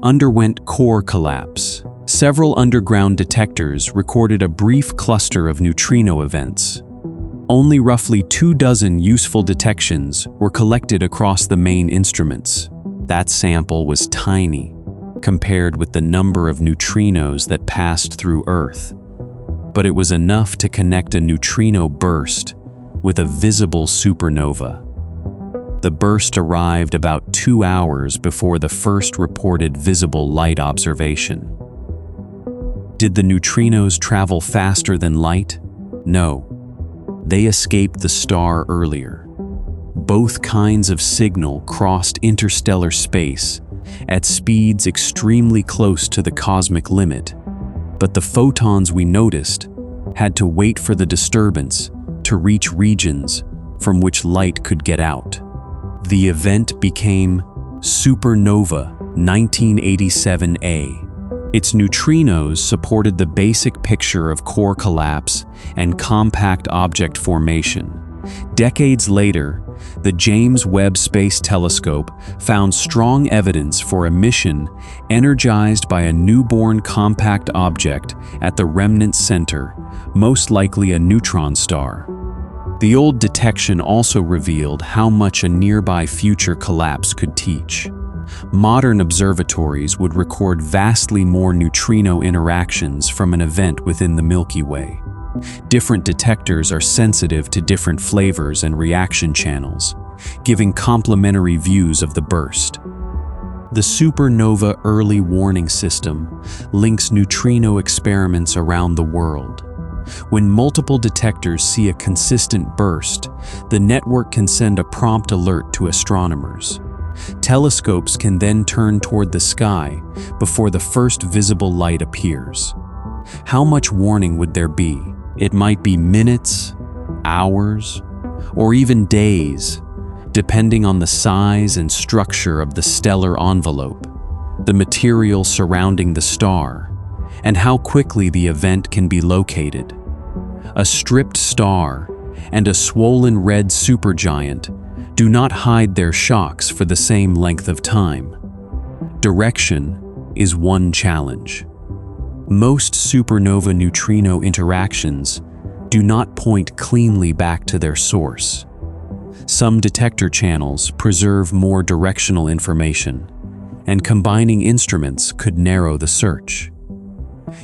underwent core collapse. Several underground detectors recorded a brief cluster of neutrino events. Only roughly 24 useful detections were collected across the main instruments. That sample was tiny compared with the number of neutrinos that passed through Earth, but it was enough to connect a neutrino burst with a visible supernova. The burst arrived about 2 hours before the first reported visible light observation. Did the neutrinos travel faster than light? No. They escaped the star earlier. Both kinds of signal crossed interstellar space at speeds extremely close to the cosmic limit, but the photons we noticed had to wait for the disturbance to reach regions from which light could get out. The event became Supernova 1987A. Its neutrinos supported the basic picture of core collapse and compact object formation. Decades later, the James Webb Space Telescope found strong evidence for a mission energized by a newborn compact object at the Remnants Center, most likely a neutron star. The old detection also revealed how much a nearby future collapse could teach. Modern observatories would record vastly more neutrino interactions from an event within the Milky Way. Different detectors are sensitive to different flavors and reaction channels, giving complementary views of the burst. The Supernova Early Warning System links neutrino experiments around the world. When multiple detectors see a consistent burst, the network can send a prompt alert to astronomers. Telescopes can then turn toward the sky before the first visible light appears. How much warning would there be? It might be minutes, hours, or even days, depending on the size and structure of the stellar envelope, the material surrounding the star, and how quickly the event can be located. A stripped star and a swollen red supergiant do not hide their shocks for the same length of time. Direction is one challenge. Most supernova neutrino interactions do not point cleanly back to their source. Some detector channels preserve more directional information, and combining instruments could narrow the search.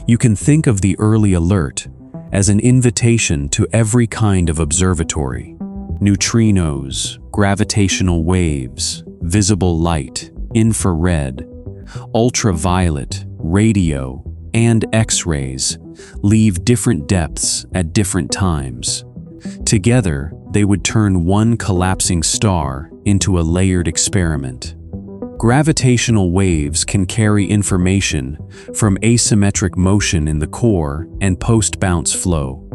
You can think of the early alert as an invitation to every kind of observatory: neutrinos, gravitational waves, visible light, infrared, ultraviolet, radio, and X-rays leave different depths at different times. Together, they would turn one collapsing star into a layered experiment. Gravitational waves can carry information from asymmetric motion in the core and post-bounce flow.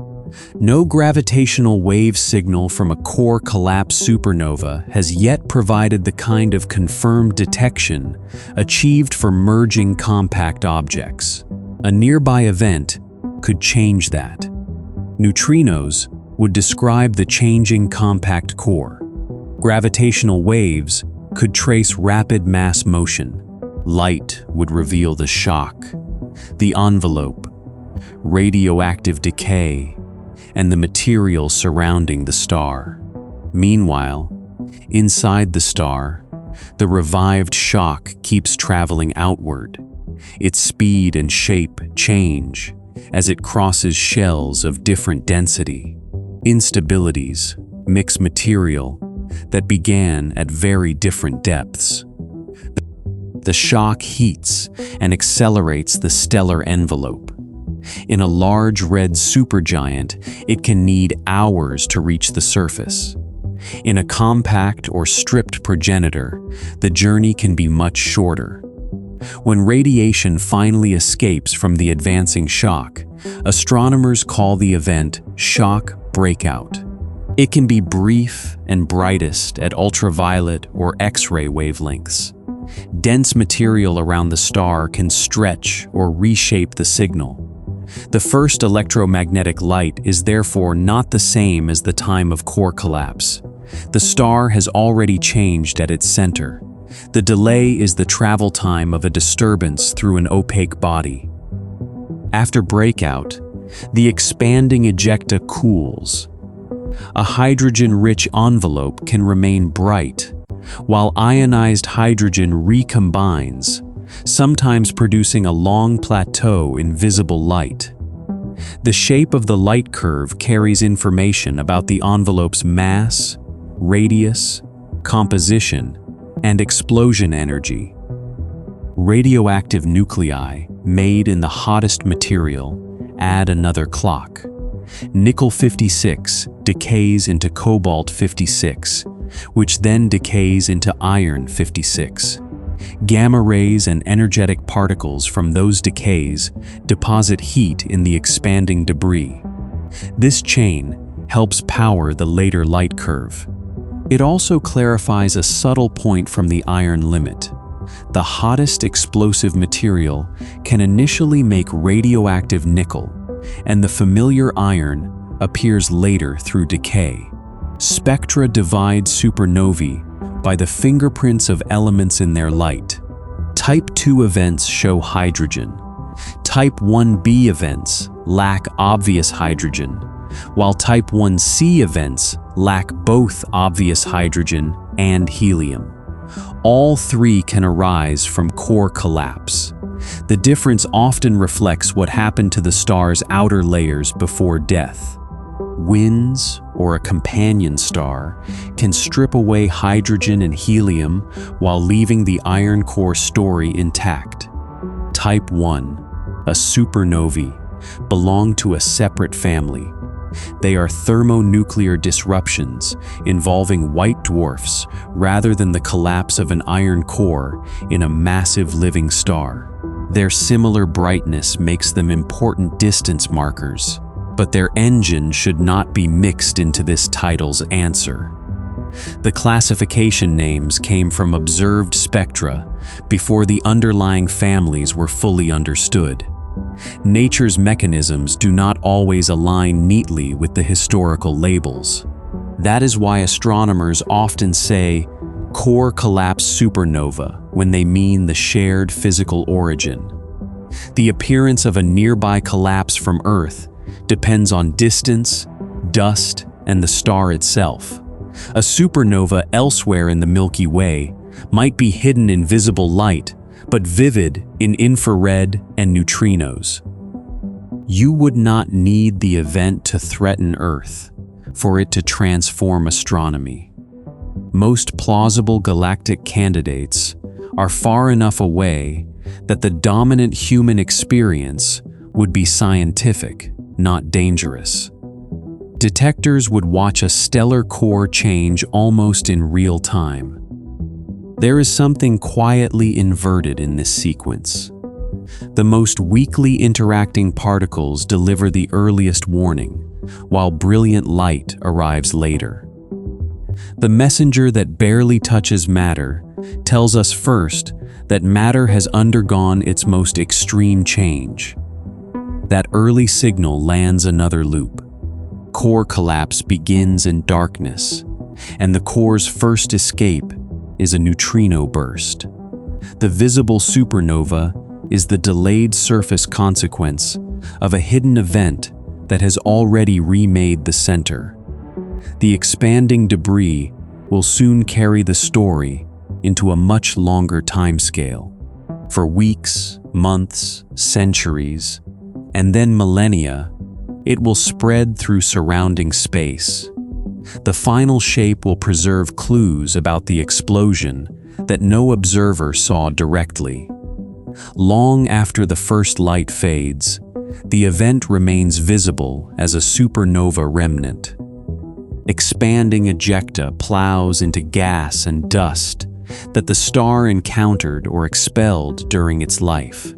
No gravitational wave signal from a core collapse supernova has yet provided the kind of confirmed detection achieved for merging compact objects. A nearby event could change that. Neutrinos would describe the changing compact core. Gravitational waves could trace rapid mass motion. Light would reveal the shock, the envelope, radioactive decay, and the material surrounding the star. Meanwhile, inside the star, the revived shock keeps traveling outward. Its speed and shape change as it crosses shells of different density. Instabilities mix material that began at very different depths. The shock heats and accelerates the stellar envelope. In a large red supergiant, it can need hours to reach the surface. In a compact or stripped progenitor, the journey can be much shorter. When radiation finally escapes from the advancing shock, astronomers call the event shock breakout. It can be brief and brightest at ultraviolet or X-ray wavelengths. Dense material around the star can stretch or reshape the signal. The first electromagnetic light is therefore not the same as the time of core collapse. The star has already changed at its center. The delay is the travel time of a disturbance through an opaque body. After breakout, the expanding ejecta cools. A hydrogen-rich envelope can remain bright, while ionized hydrogen recombines, sometimes producing a long plateau in visible light. The shape of the light curve carries information about the envelope's mass, radius, composition, and explosion energy. Radioactive nuclei, made in the hottest material, add another clock. Nickel-56 decays into cobalt-56, which then decays into iron-56. Gamma rays and energetic particles from those decays deposit heat in the expanding debris. This chain helps power the later light curve. It also clarifies a subtle point from the iron limit. The hottest explosive material can initially make radioactive nickel, and the familiar iron appears later through decay. Spectra divide supernovae by the fingerprints of elements in their light. Type II events show hydrogen. Type 1b events lack obvious hydrogen, while Type 1c events lack both obvious hydrogen and helium. All three can arise from core collapse. The difference often reflects what happened to the star's outer layers before death. Winds, or a companion star, can strip away hydrogen and helium while leaving the iron core story intact. Type I, a supernovae, belong to a separate family. They are thermonuclear disruptions involving white dwarfs rather than the collapse of an iron core in a massive living star. Their similar brightness makes them important distance markers, but their engine should not be mixed into this title's answer. The classification names came from observed spectra before the underlying families were fully understood. Nature's mechanisms do not always align neatly with the historical labels. That is why astronomers often say core collapse supernova when they mean the shared physical origin. The appearance of a nearby collapse from Earth depends on distance, dust, and the star itself. A supernova elsewhere in the Milky Way might be hidden in visible light, but vivid in infrared and neutrinos. You would not need the event to threaten Earth for it to transform astronomy. Most plausible galactic candidates are far enough away that the dominant human experience would be scientific, not dangerous. Detectors would watch a stellar core change almost in real time. There is something quietly inverted in this sequence. The most weakly interacting particles deliver the earliest warning, while brilliant light arrives later. The messenger that barely touches matter tells us first that matter has undergone its most extreme change. That early signal lands another loop. Core collapse begins in darkness, and the core's first escape is a neutrino burst. The visible supernova is the delayed surface consequence of a hidden event that has already remade the center. The expanding debris will soon carry the story into a much longer timescale. For weeks, months, centuries, and then millennia, it will spread through surrounding space. The final shape will preserve clues about the explosion that no observer saw directly. Long after the first light fades, the event remains visible as a supernova remnant. Expanding ejecta plows into gas and dust that the star encountered or expelled during its life.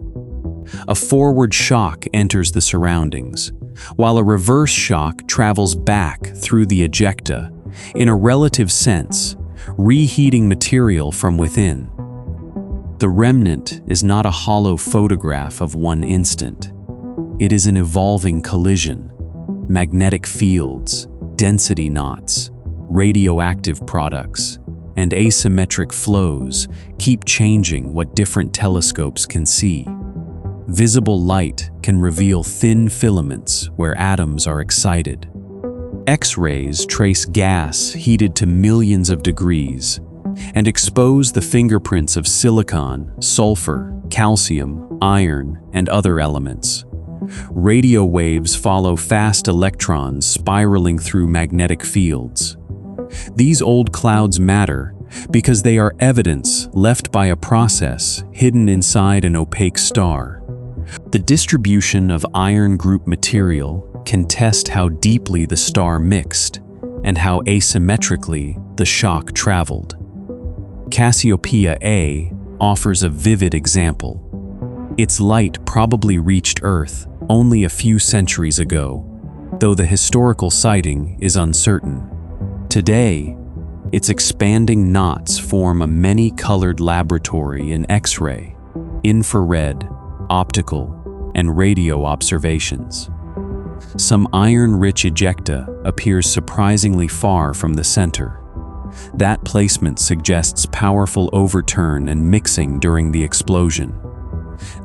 A forward shock enters the surroundings, while a reverse shock travels back through the ejecta, in a relative sense, reheating material from within. The remnant is not a hollow photograph of one instant. It is an evolving collision. Magnetic fields, density knots, radioactive products, and asymmetric flows keep changing what different telescopes can see. Visible light can reveal thin filaments where atoms are excited. X-rays trace gas heated to millions of degrees and expose the fingerprints of silicon, sulfur, calcium, iron, and other elements. Radio waves follow fast electrons spiraling through magnetic fields. These old clouds matter because they are evidence left by a process hidden inside an opaque star. The distribution of iron group material can test how deeply the star mixed and how asymmetrically the shock traveled. Cassiopeia A offers a vivid example. Its light probably reached Earth only a few centuries ago, though the historical sighting is uncertain. Today, its expanding knots form a many-colored laboratory in X-ray, infrared, optical, and radio observations. Some iron-rich ejecta appears surprisingly far from the center. That placement suggests powerful overturn and mixing during the explosion.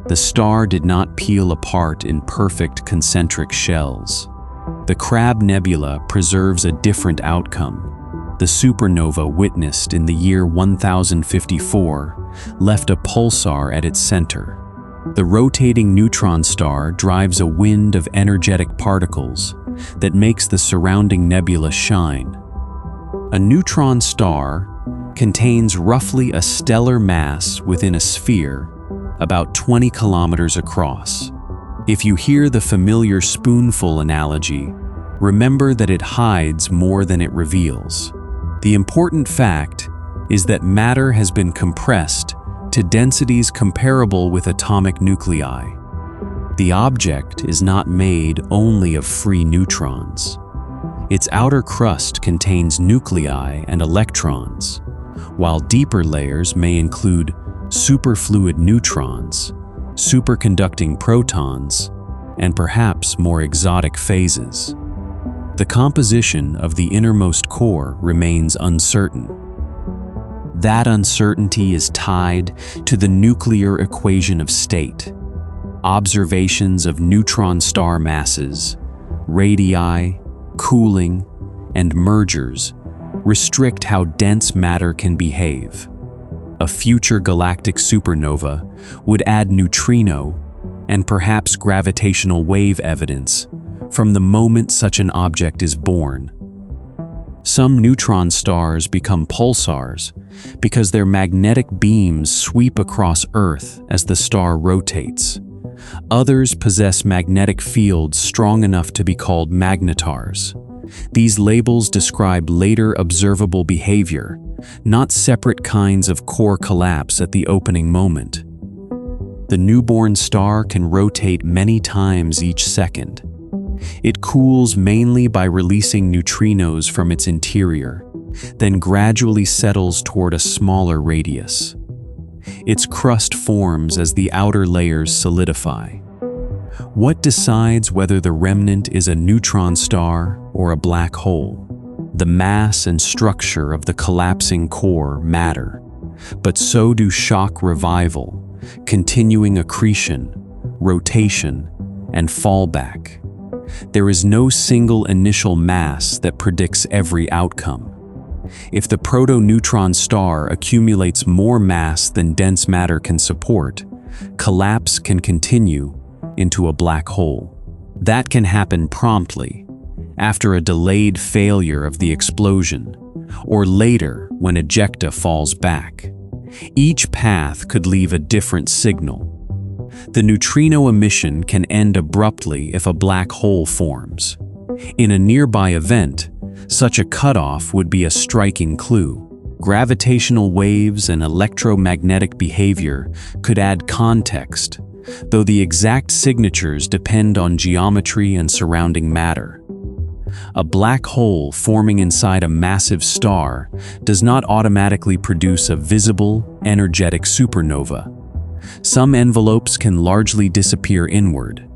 The star did not peel apart in perfect concentric shells. The Crab Nebula preserves a different outcome. The supernova witnessed in the year 1054 left a pulsar at its center. The rotating neutron star drives a wind of energetic particles that makes the surrounding nebula shine. A neutron star contains roughly a stellar mass within a sphere about 20 kilometers across. If you hear the familiar spoonful analogy, remember that it hides more than it reveals. The important fact is that matter has been compressed to densities comparable with atomic nuclei. The object is not made only of free neutrons. Its outer crust contains nuclei and electrons, while deeper layers may include superfluid neutrons, superconducting protons, and perhaps more exotic phases. The composition of the innermost core remains uncertain. That uncertainty is tied to the nuclear equation of state. Observations of neutron star masses, radii, cooling, and mergers restrict how dense matter can behave. A future galactic supernova would add neutrino and perhaps gravitational wave evidence from the moment such an object is born. Some neutron stars become pulsars because their magnetic beams sweep across Earth as the star rotates. Others possess magnetic fields strong enough to be called magnetars. These labels describe later observable behavior, not separate kinds of core collapse at the opening moment. The newborn star can rotate many times each second. It cools mainly by releasing neutrinos from its interior, then gradually settles toward a smaller radius. Its crust forms as the outer layers solidify. What decides whether the remnant is a neutron star or a black hole? The mass and structure of the collapsing core matter, but so do shock revival, continuing accretion, rotation, and fallback. There is no single initial mass that predicts every outcome. If the proto-neutron star accumulates more mass than dense matter can support, collapse can continue into a black hole. That can happen promptly, after a delayed failure of the explosion, or later when ejecta falls back. Each path could leave a different signal. The neutrino emission can end abruptly if a black hole forms. In a nearby event, such a cutoff would be a striking clue. Gravitational waves and electromagnetic behavior could add context, though the exact signatures depend on geometry and surrounding matter. A black hole forming inside a massive star does not automatically produce a visible, energetic supernova. Some envelopes can largely disappear inward.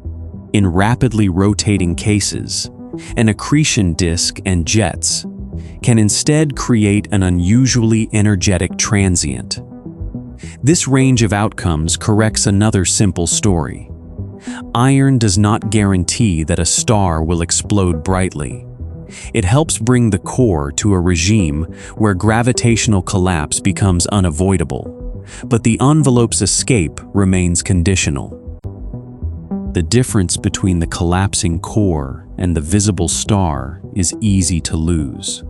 In rapidly rotating cases, an accretion disk and jets can instead create an unusually energetic transient. This range of outcomes corrects another simple story. Iron does not guarantee that a star will explode brightly. It helps bring the core to a regime where gravitational collapse becomes unavoidable, but the envelope's escape remains conditional. The difference between the collapsing core and the visible star is easy to lose.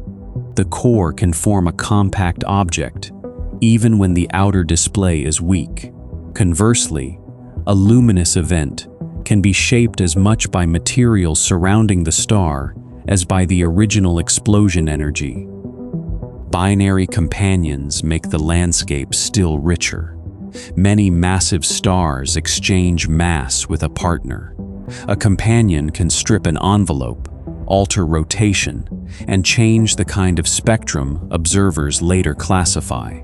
The core can form a compact object, even when the outer display is weak. Conversely, a luminous event can be shaped as much by materials surrounding the star as by the original explosion energy. Binary companions make the landscape still richer. Many massive stars exchange mass with a partner. A companion can strip an envelope, alter rotation, and change the kind of spectrum observers later classify.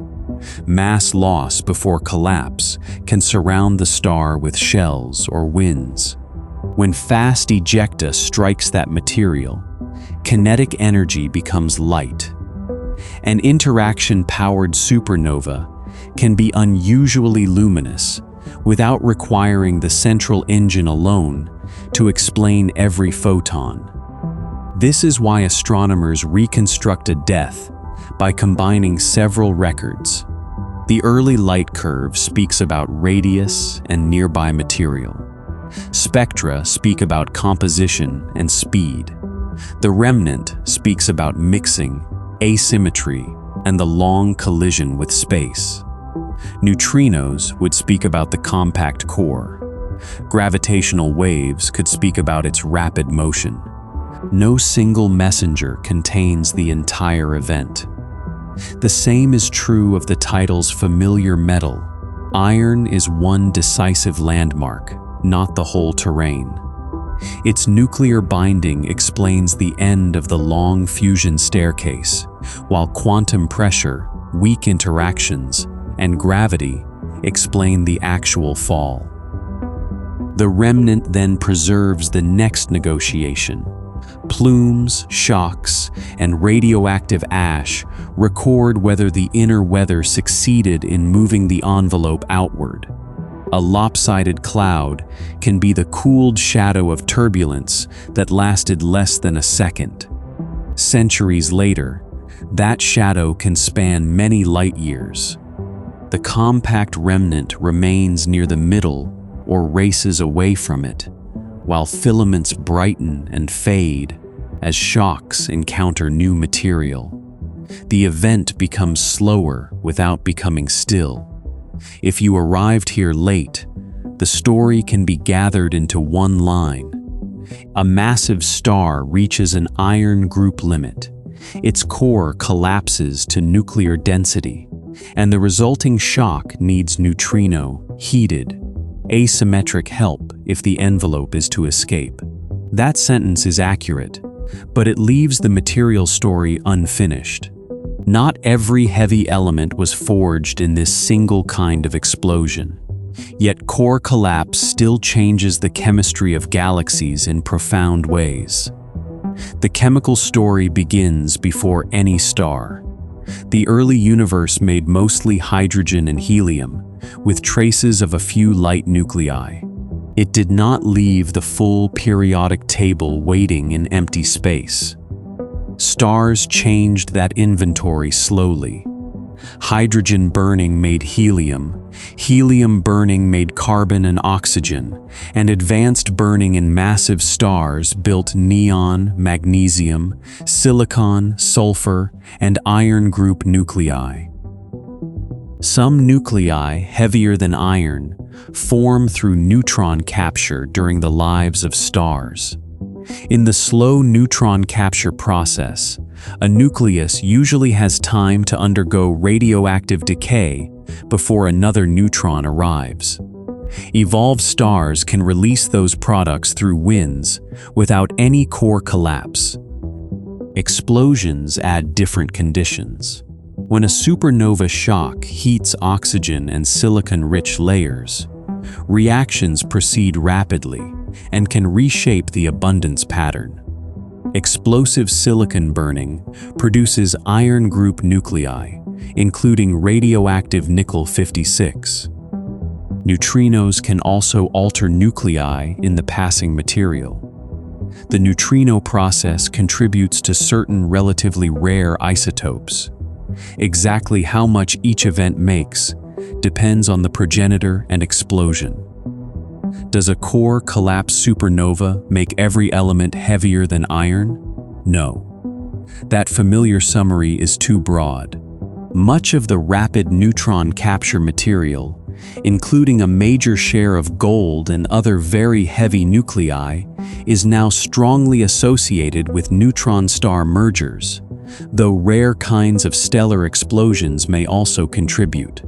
Mass loss before collapse can surround the star with shells or winds. When fast ejecta strikes that material, kinetic energy becomes light. An interaction-powered supernova can be unusually luminous without requiring the central engine alone to explain every photon. This is why astronomers reconstructed death by combining several records. The early light curve speaks about radius and nearby material. Spectra speak about composition and speed. The remnant speaks about mixing, asymmetry, and the long collision with space. Neutrinos would speak about the compact core. Gravitational waves could speak about its rapid motion. No single messenger contains the entire event. The same is true of the title's familiar metal. Iron is one decisive landmark, not the whole terrain. Its nuclear binding explains the end of the long fusion staircase, while quantum pressure, weak interactions, and gravity explain the actual fall. The remnant then preserves the next negotiation. Plumes, shocks, and radioactive ash record whether the inner weather succeeded in moving the envelope outward. A lopsided cloud can be the cooled shadow of turbulence that lasted less than a second. Centuries later, that shadow can span many light years. The compact remnant remains near the middle or races away from it, while filaments brighten and fade as shocks encounter new material. The event becomes slower without becoming still. If you arrived here late, the story can be gathered into one line. A massive star reaches an iron group limit. Its core collapses to nuclear density, and the resulting shock needs neutrino, heated, asymmetric help if the envelope is to escape. That sentence is accurate, but it leaves the material story unfinished. Not every heavy element was forged in this single kind of explosion. Yet core collapse still changes the chemistry of galaxies in profound ways. The chemical story begins before any star. The early universe made mostly hydrogen and helium, with traces of a few light nuclei. It did not leave the full periodic table waiting in empty space. Stars changed that inventory slowly. Hydrogen burning made helium, helium burning made carbon and oxygen, and advanced burning in massive stars built neon, magnesium, silicon, sulfur, and iron group nuclei. Some nuclei, heavier than iron, form through neutron capture during the lives of stars. In the slow neutron capture process, a nucleus usually has time to undergo radioactive decay before another neutron arrives. Evolved stars can release those products through winds without any core collapse. Explosions add different conditions. When a supernova shock heats oxygen and silicon-rich layers, reactions proceed rapidly and can reshape the abundance pattern. Explosive silicon burning produces iron group nuclei, including radioactive nickel-56. Neutrinos can also alter nuclei in the passing material. The neutrino process contributes to certain relatively rare isotopes. Exactly how much each event makes depends on the progenitor and explosion. Does a core collapse supernova make every element heavier than iron? No. That familiar summary is too broad. Much of the rapid neutron capture material, including a major share of gold and other very heavy nuclei, is now strongly associated with neutron star mergers, though rare kinds of stellar explosions may also contribute.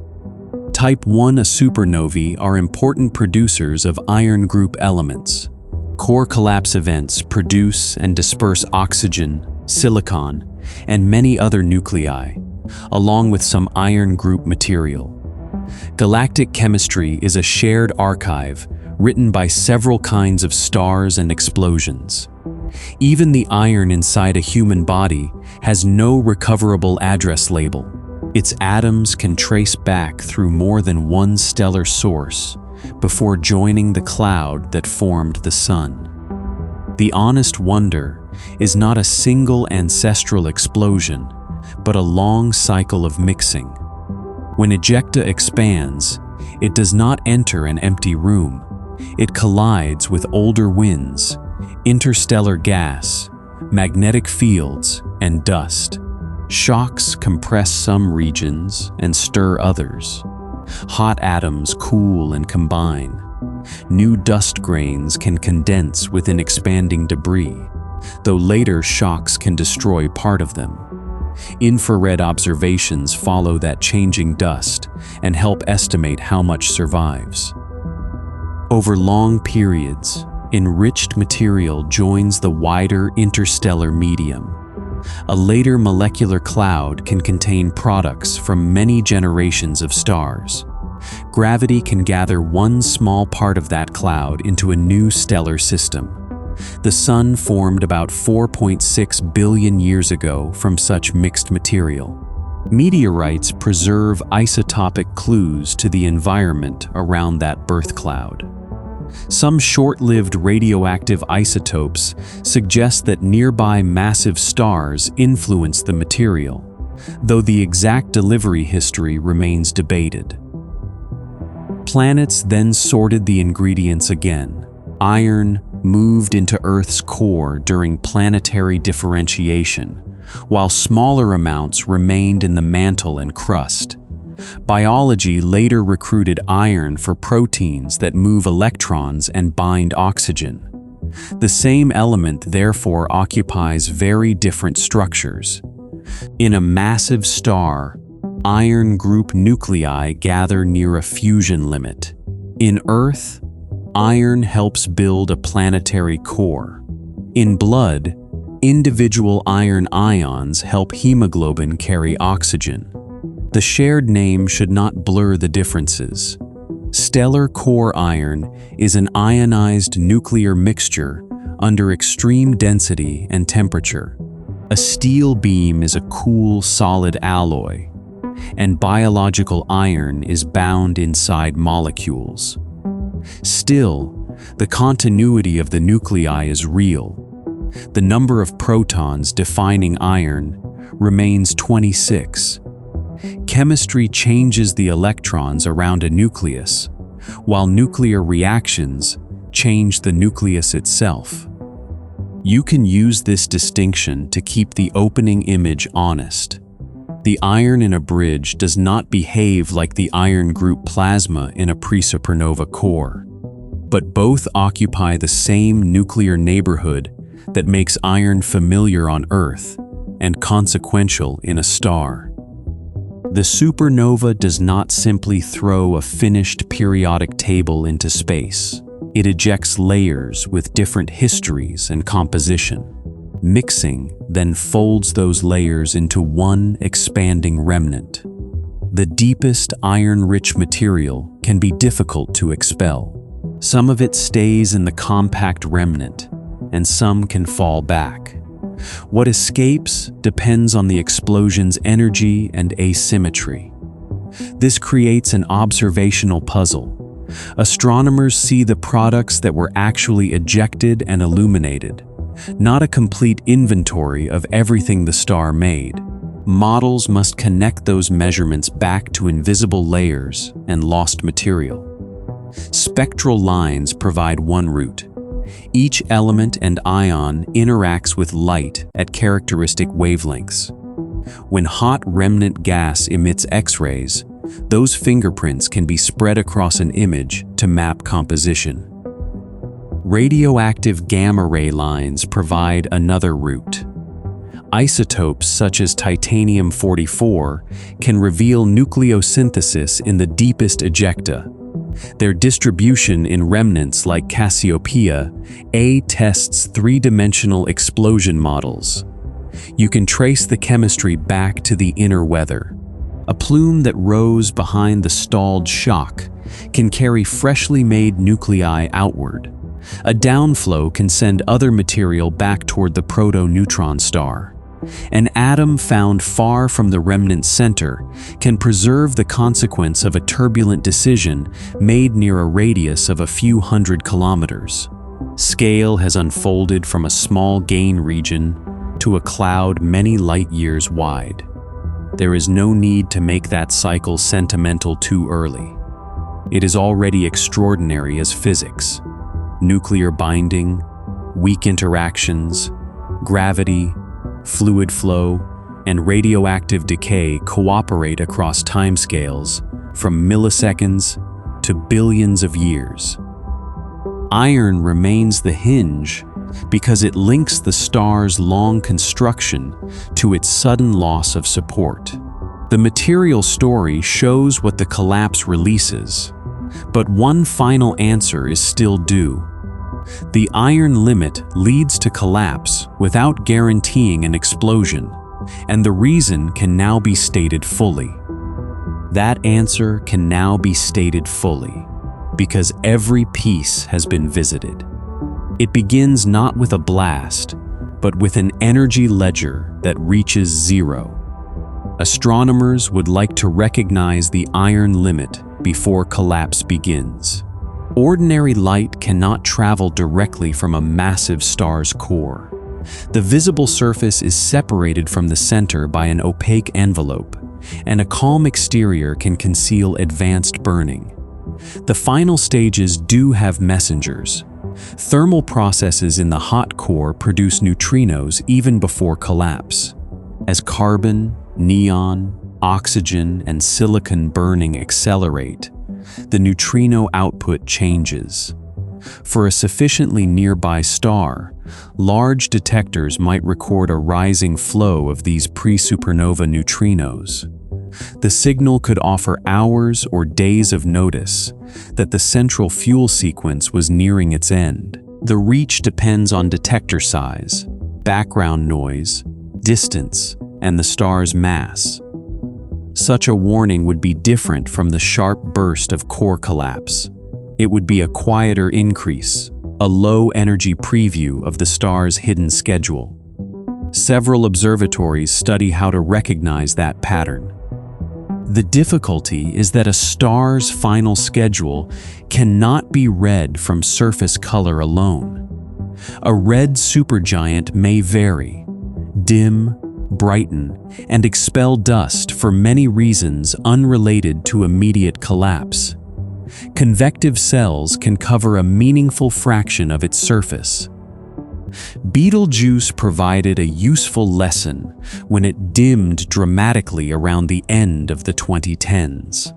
Type 1a supernovae are important producers of iron group elements. Core collapse events produce and disperse oxygen, silicon, and many other nuclei, along with some iron group material. Galactic chemistry is a shared archive written by several kinds of stars and explosions. Even the iron inside a human body has no recoverable address label. Its atoms can trace back through more than one stellar source before joining the cloud that formed the sun. The honest wonder is not a single ancestral explosion, but a long cycle of mixing. When ejecta expands, it does not enter an empty room. It collides with older winds, interstellar gas, magnetic fields, and dust. Shocks compress some regions and stir others. Hot atoms cool and combine. New dust grains can condense within expanding debris, though later shocks can destroy part of them. Infrared observations follow that changing dust and help estimate how much survives. Over long periods, enriched material joins the wider interstellar medium. A later molecular cloud can contain products from many generations of stars. Gravity can gather one small part of that cloud into a new stellar system. The Sun formed about 4.6 billion years ago from such mixed material. Meteorites preserve isotopic clues to the environment around that birth cloud. Some short-lived radioactive isotopes suggest that nearby massive stars influence the material, though the exact delivery history remains debated. Planets then sorted the ingredients again. Iron moved into Earth's core during planetary differentiation, while smaller amounts remained in the mantle and crust. Biology later recruited iron for proteins that move electrons and bind oxygen. The same element therefore occupies very different structures. In a massive star, iron group nuclei gather near a fusion limit. In Earth, iron helps build a planetary core. In blood, individual iron ions help hemoglobin carry oxygen. The shared name should not blur the differences. Stellar core iron is an ionized nuclear mixture under extreme density and temperature. A steel beam is a cool, solid alloy, and biological iron is bound inside molecules. Still, the continuity of the nuclei is real. The number of protons defining iron remains 26. Chemistry changes the electrons around a nucleus, while nuclear reactions change the nucleus itself. You can use this distinction to keep the opening image honest. The iron in a bridge does not behave like the iron group plasma in a pre-supernova core, but both occupy the same nuclear neighborhood that makes iron familiar on Earth and consequential in a star. The supernova does not simply throw a finished periodic table into space. It ejects layers with different histories and composition. Mixing then folds those layers into one expanding remnant. The deepest iron-rich material can be difficult to expel. Some of it stays in the compact remnant, and some can fall back. What escapes depends on the explosion's energy and asymmetry. This creates an observational puzzle. Astronomers see the products that were actually ejected and illuminated, not a complete inventory of everything the star made. Models must connect those measurements back to invisible layers and lost material. Spectral lines provide one route. Each element and ion interacts with light at characteristic wavelengths. When hot remnant gas emits X-rays, those fingerprints can be spread across an image to map composition. Radioactive gamma-ray lines provide another route. Isotopes such as titanium-44 can reveal nucleosynthesis in the deepest ejecta. Their distribution in remnants like Cassiopeia tests three-dimensional explosion models. You can trace the chemistry back to the inner weather. A plume that rose behind the stalled shock can carry freshly made nuclei outward. A downflow can send other material back toward the proto-neutron star. An atom found far from the remnant center can preserve the consequence of a turbulent decision made near a radius of a few hundred kilometers. Scale has unfolded from a small gain region to a cloud many light years wide. There is no need to make that cycle sentimental too early. It is already extraordinary as physics. Nuclear binding, weak interactions, gravity, fluid flow, and radioactive decay cooperate across timescales from milliseconds to billions of years. Iron remains the hinge because it links the star's long construction to its sudden loss of support. The material story shows what the collapse releases, but one final answer is still due. The iron limit leads to collapse without guaranteeing an explosion, and the reason can now be stated fully. That answer can now be stated fully, because every piece has been visited. It begins not with a blast, but with an energy ledger that reaches zero. Astronomers would like to recognize the iron limit before collapse begins. Ordinary light cannot travel directly from a massive star's core. The visible surface is separated from the center by an opaque envelope, and a calm exterior can conceal advanced burning. The final stages do have messengers. Thermal processes in the hot core produce neutrinos even before collapse. As carbon, neon, oxygen, and silicon burning accelerate, the neutrino output changes. For a sufficiently nearby star, large detectors might record a rising flow of these pre-supernova neutrinos. The signal could offer hours or days of notice that the central fuel sequence was nearing its end. The reach depends on detector size, background noise, distance, and the star's mass. Such a warning would be different from the sharp burst of core collapse. It would be a quieter increase, a low-energy preview of the star's hidden schedule. Several observatories study how to recognize that pattern. The difficulty is that a star's final schedule cannot be read from surface color alone. A red supergiant may vary, dim, brighten, and expel dust for many reasons unrelated to immediate collapse. Convective cells can cover a meaningful fraction of its surface. Betelgeuse provided a useful lesson when it dimmed dramatically around the end of the 2010s.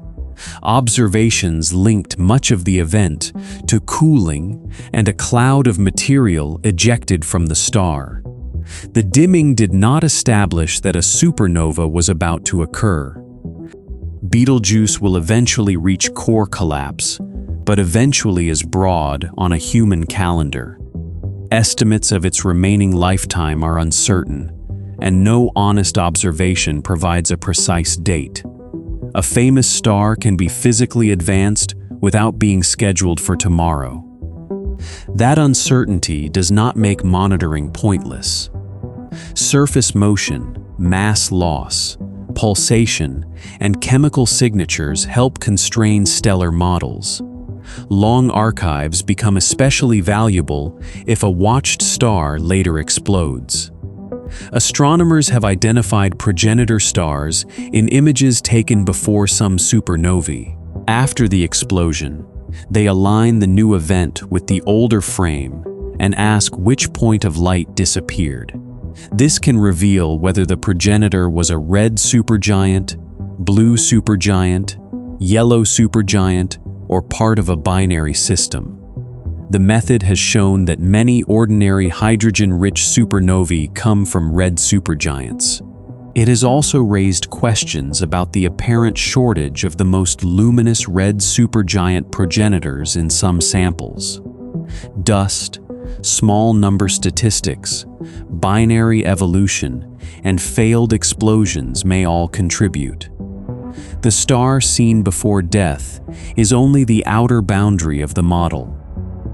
Observations linked much of the event to cooling and a cloud of material ejected from the star. The dimming did not establish that a supernova was about to occur. Betelgeuse will eventually reach core collapse, but eventually is broad on a human calendar. Estimates of its remaining lifetime are uncertain, and no honest observation provides a precise date. A famous star can be physically advanced without being scheduled for tomorrow. That uncertainty does not make monitoring pointless. Surface motion, mass loss, pulsation, and chemical signatures help constrain stellar models. Long archives become especially valuable if a watched star later explodes. Astronomers have identified progenitor stars in images taken before some supernovae. After the explosion, they align the new event with the older frame and ask which point of light disappeared. This can reveal whether the progenitor was a red supergiant, blue supergiant, yellow supergiant, or part of a binary system. The method has shown that many ordinary hydrogen-rich supernovae come from red supergiants. It has also raised questions about the apparent shortage of the most luminous red supergiant progenitors in some samples. Dust, small number statistics, binary evolution, and failed explosions may all contribute. The star seen before death is only the outer boundary of the model.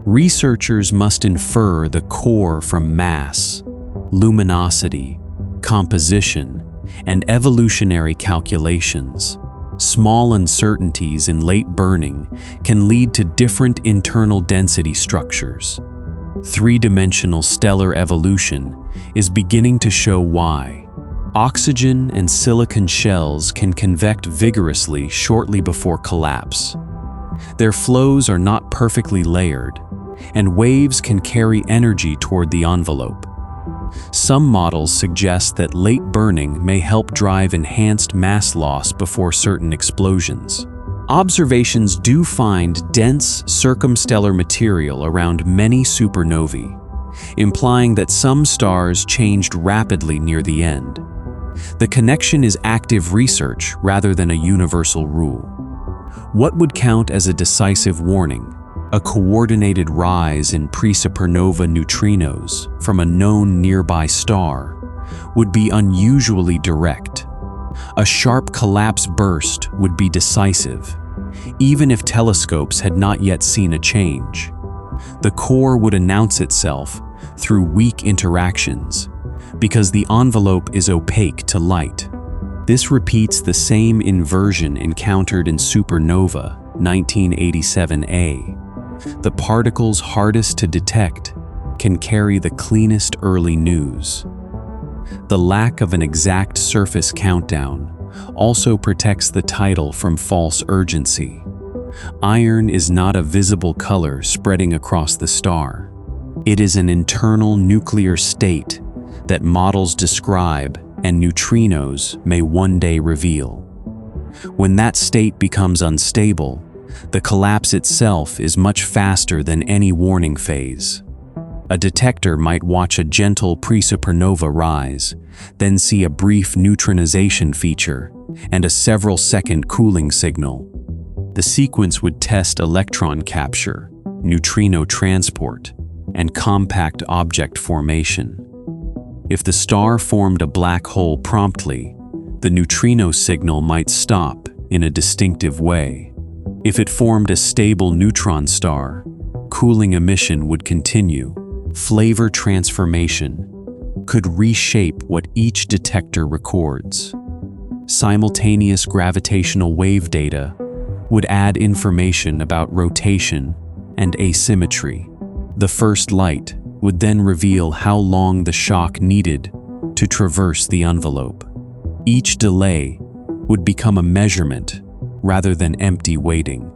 Researchers must infer the core from mass, luminosity, composition, and evolutionary calculations. Small uncertainties in late burning can lead to different internal density structures. Three-dimensional stellar evolution is beginning to show why. Oxygen and silicon shells can convect vigorously shortly before collapse. Their flows are not perfectly layered, and waves can carry energy toward the envelope. Some models suggest that late burning may help drive enhanced mass loss before certain explosions. Observations do find dense circumstellar material around many supernovae, implying that some stars changed rapidly near the end. The connection is active research rather than a universal rule. What would count as a decisive warning? A coordinated rise in pre-supernova neutrinos from a known nearby star would be unusually direct. A sharp collapse burst would be decisive, even if telescopes had not yet seen a change. The core would announce itself through weak interactions, because the envelope is opaque to light. This repeats the same inversion encountered in supernova 1987A. The particles hardest to detect can carry the cleanest early news. The lack of an exact surface countdown also protects the title from false urgency. Iron is not a visible color spreading across the star. It is an internal nuclear state that models describe and neutrinos may one day reveal. When that state becomes unstable, the collapse itself is much faster than any warning phase. A detector might watch a gentle pre-supernova rise, then see a brief neutronization feature and a several-second cooling signal. The sequence would test electron capture, neutrino transport, and compact object formation. If the star formed a black hole promptly, the neutrino signal might stop in a distinctive way. If it formed a stable neutron star, cooling emission would continue. Flavor transformation could reshape what each detector records. Simultaneous gravitational wave data would add information about rotation and asymmetry. The first light would then reveal how long the shock needed to traverse the envelope. Each delay would become a measurement rather than empty waiting.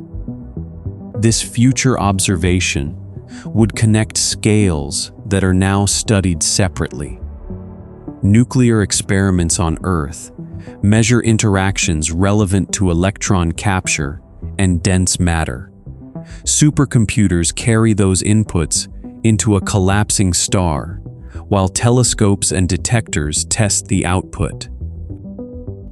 This future observation would connect scales that are now studied separately. Nuclear experiments on Earth measure interactions relevant to electron capture and dense matter. Supercomputers carry those inputs into a collapsing star, while telescopes and detectors test the output.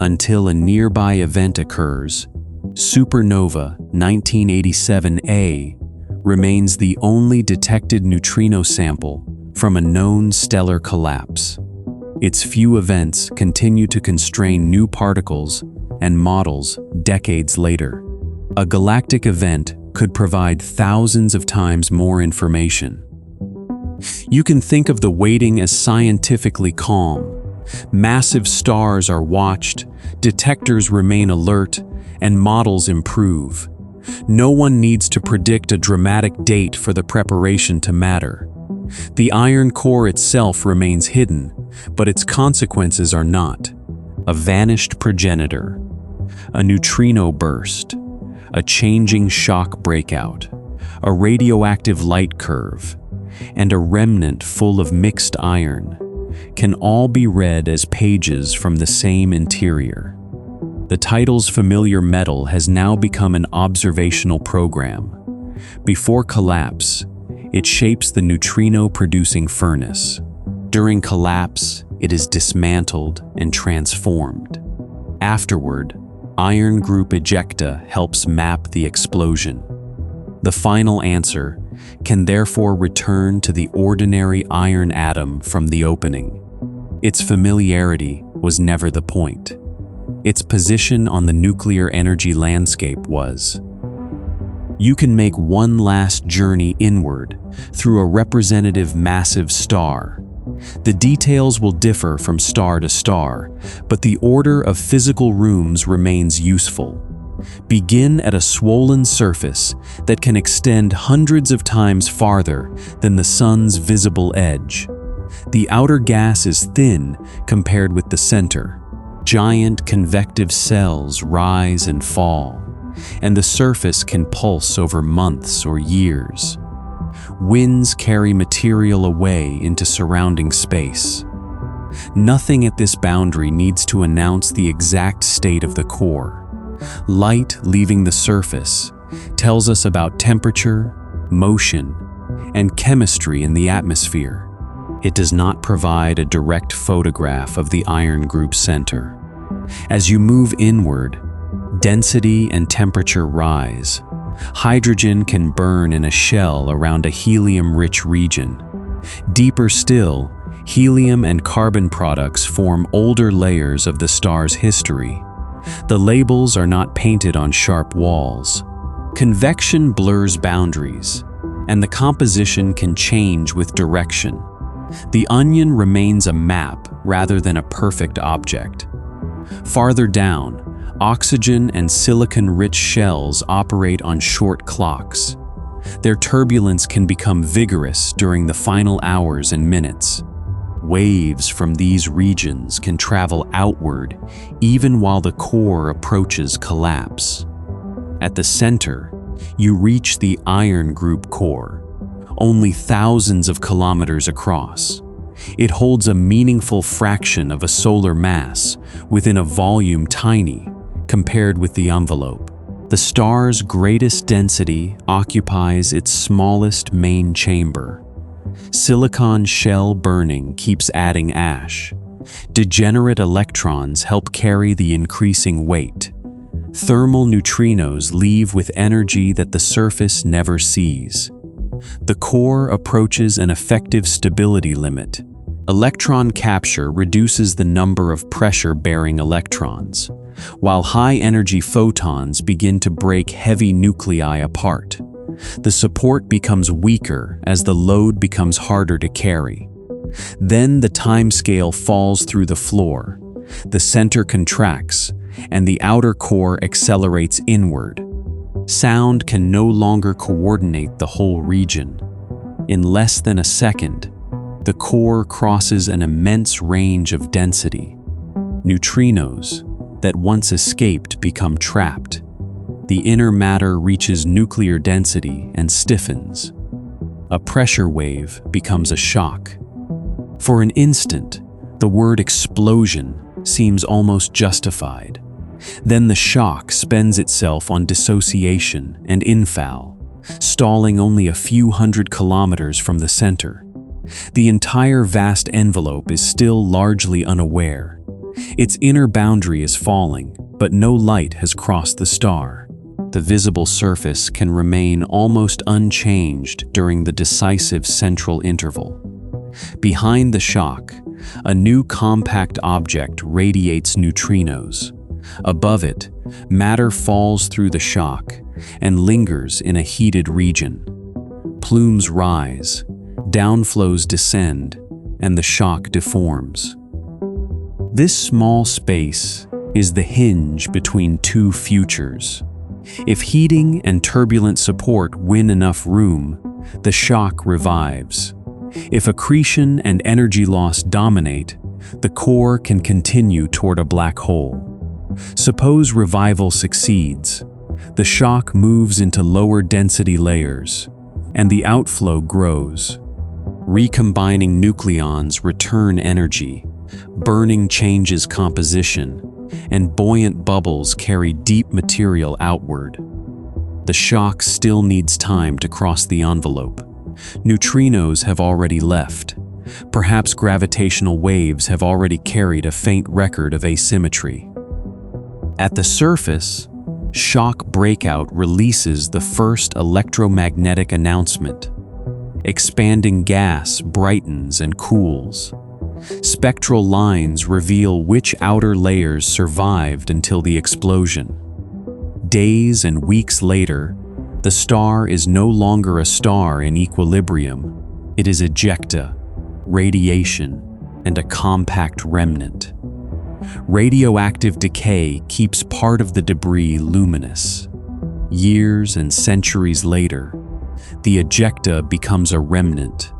until a nearby event occurs. Supernova 1987A remains the only detected neutrino sample from a known stellar collapse. Its few events continue to constrain new particles and models decades later. A galactic event could provide thousands of times more information. You can think of the waiting as scientifically calm. Massive stars are watched, detectors remain alert, and models improve. No one needs to predict a dramatic date for the preparation to matter. The iron core itself remains hidden, but its consequences are not. A vanished progenitor, a neutrino burst, a changing shock breakout, a radioactive light curve, and a remnant full of mixed iron can all be read as pages from the same interior. The title's familiar metal has now become an observational program. Before collapse, it shapes the neutrino-producing furnace. During collapse, it is dismantled and transformed. Afterward, iron group ejecta helps map the explosion. The final answer can therefore return to the ordinary iron atom from the opening. Its familiarity was never the point. Its position on the nuclear energy landscape was. You can make one last journey inward through a representative massive star. The details will differ from star to star, but the order of physical rooms remains useful. Begin at a swollen surface that can extend hundreds of times farther than the sun's visible edge. The outer gas is thin compared with the center. Giant convective cells rise and fall, and the surface can pulse over months or years. Winds carry material away into surrounding space. Nothing at this boundary needs to announce the exact state of the core. Light leaving the surface tells us about temperature, motion, and chemistry in the atmosphere. It does not provide a direct photograph of the iron group center. As you move inward, density and temperature rise. Hydrogen can burn in a shell around a helium-rich region. Deeper still, helium and carbon products form older layers of the star's history. The labels are not painted on sharp walls. Convection blurs boundaries, and the composition can change with direction. The onion remains a map rather than a perfect object. Farther down, oxygen and silicon-rich shells operate on short clocks. Their turbulence can become vigorous during the final hours and minutes. Waves from these regions can travel outward even while the core approaches collapse. At the center, you reach the iron group core, only thousands of kilometers across. It holds a meaningful fraction of a solar mass within a volume tiny compared with the envelope. The star's greatest density occupies its smallest main chamber. Silicon shell burning keeps adding ash. Degenerate electrons help carry the increasing weight. Thermal neutrinos leave with energy that the surface never sees. The core approaches an effective stability limit. Electron capture reduces the number of pressure-bearing electrons, while high-energy photons begin to break heavy nuclei apart. The support becomes weaker as the load becomes harder to carry. Then the timescale falls through the floor. The center contracts, and the outer core accelerates inward. Sound can no longer coordinate the whole region. In less than a second, the core crosses an immense range of density. Neutrinos that once escaped become trapped. The inner matter reaches nuclear density and stiffens. A pressure wave becomes a shock. For an instant, the word explosion seems almost justified. Then the shock spends itself on dissociation and infall, stalling only a few hundred kilometers from the center. The entire vast envelope is still largely unaware. Its inner boundary is falling, but no light has crossed the star. The visible surface can remain almost unchanged during the decisive central interval. Behind the shock, a new compact object radiates neutrinos. Above it, matter falls through the shock and lingers in a heated region. Plumes rise, downflows descend, and the shock deforms. This small space is the hinge between two futures. If heating and turbulent support win enough room, the shock revives. If accretion and energy loss dominate, the core can continue toward a black hole. Suppose revival succeeds. The shock moves into lower density layers, and the outflow grows. Recombining nucleons return energy, burning changes composition, and buoyant bubbles carry deep material outward. The shock still needs time to cross the envelope. Neutrinos have already left. Perhaps gravitational waves have already carried a faint record of asymmetry. At the surface, shock breakout releases the first electromagnetic announcement. Expanding gas brightens and cools. Spectral lines reveal which outer layers survived until the explosion. Days and weeks later, the star is no longer a star in equilibrium. It is ejecta, radiation, and a compact remnant. Radioactive decay keeps part of the debris luminous. Years and centuries later, the ejecta becomes a remnant.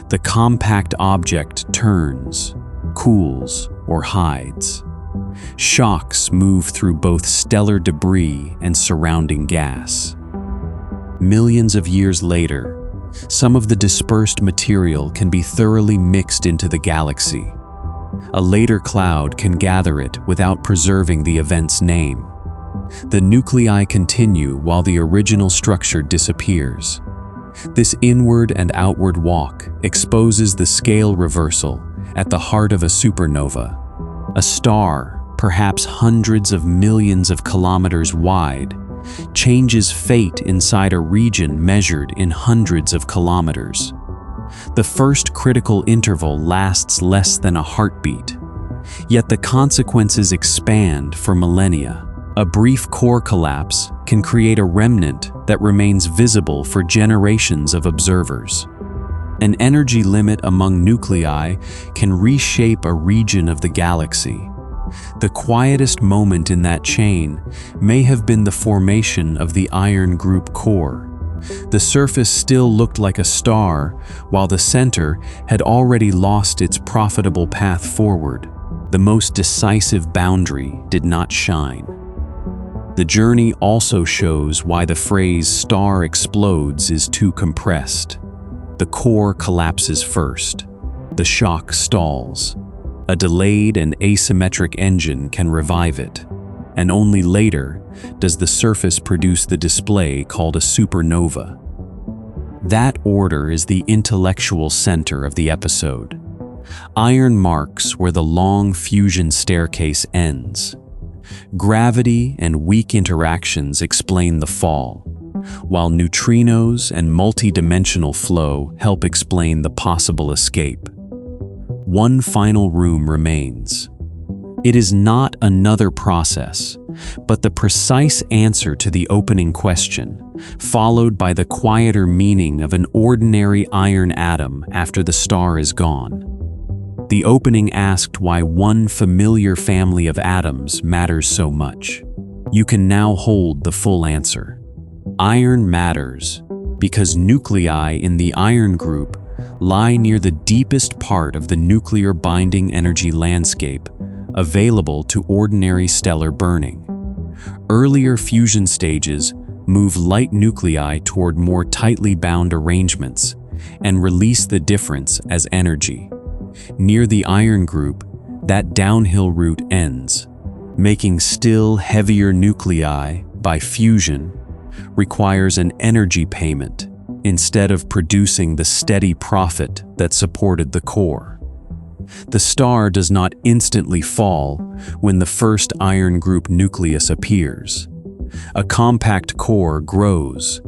The compact object turns, cools, or hides. Shocks move through both stellar debris and surrounding gas. Millions of years later, some of the dispersed material can be thoroughly mixed into the galaxy. A later cloud can gather it without preserving the event's name. The nuclei continue while the original structure disappears. This inward and outward walk exposes the scale reversal at the heart of a supernova. A star, perhaps hundreds of millions of kilometers wide, changes fate inside a region measured in hundreds of kilometers. The first critical interval lasts less than a heartbeat, yet the consequences expand for millennia. A brief core collapse can create a remnant that remains visible for generations of observers. An energy limit among nuclei can reshape a region of the galaxy. The quietest moment in that chain may have been the formation of the iron group core. The surface still looked like a star, while the center had already lost its profitable path forward. The most decisive boundary did not shine. The journey also shows why the phrase "star explodes" is too compressed. The core collapses first. The shock stalls. A delayed and asymmetric engine can revive it. And only later does the surface produce the display called a supernova. That order is the intellectual center of the episode. Iron marks where the long fusion staircase ends. Gravity and weak interactions explain the fall, while neutrinos and multidimensional flow help explain the possible escape. One final room remains. It is not another process, but the precise answer to the opening question, followed by the quieter meaning of an ordinary iron atom after the star is gone. The opening asked why one familiar family of atoms matters so much. You can now hold the full answer. Iron matters because nuclei in the iron group lie near the deepest part of the nuclear binding energy landscape available to ordinary stellar burning. Earlier fusion stages move light nuclei toward more tightly bound arrangements and release the difference as energy. Near the iron group, that downhill route ends, making still heavier nuclei by fusion requires an energy payment instead of producing the steady profit that supported the core. The star does not instantly fall when the first iron group nucleus appears. A compact core grows,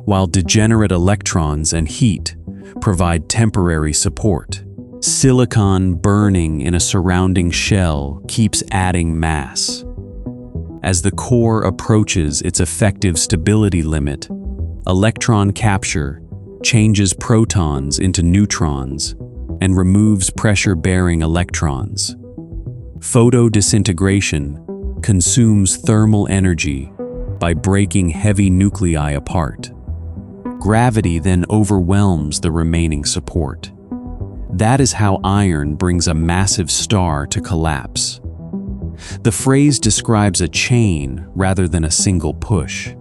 while degenerate electrons and heat provide temporary support. Silicon burning in a surrounding shell keeps adding mass. As the core approaches its effective stability limit, electron capture changes protons into neutrons and removes pressure-bearing electrons. Photodisintegration consumes thermal energy by breaking heavy nuclei apart. Gravity then overwhelms the remaining support. That is how iron brings a massive star to collapse. The phrase describes a chain rather than a single push.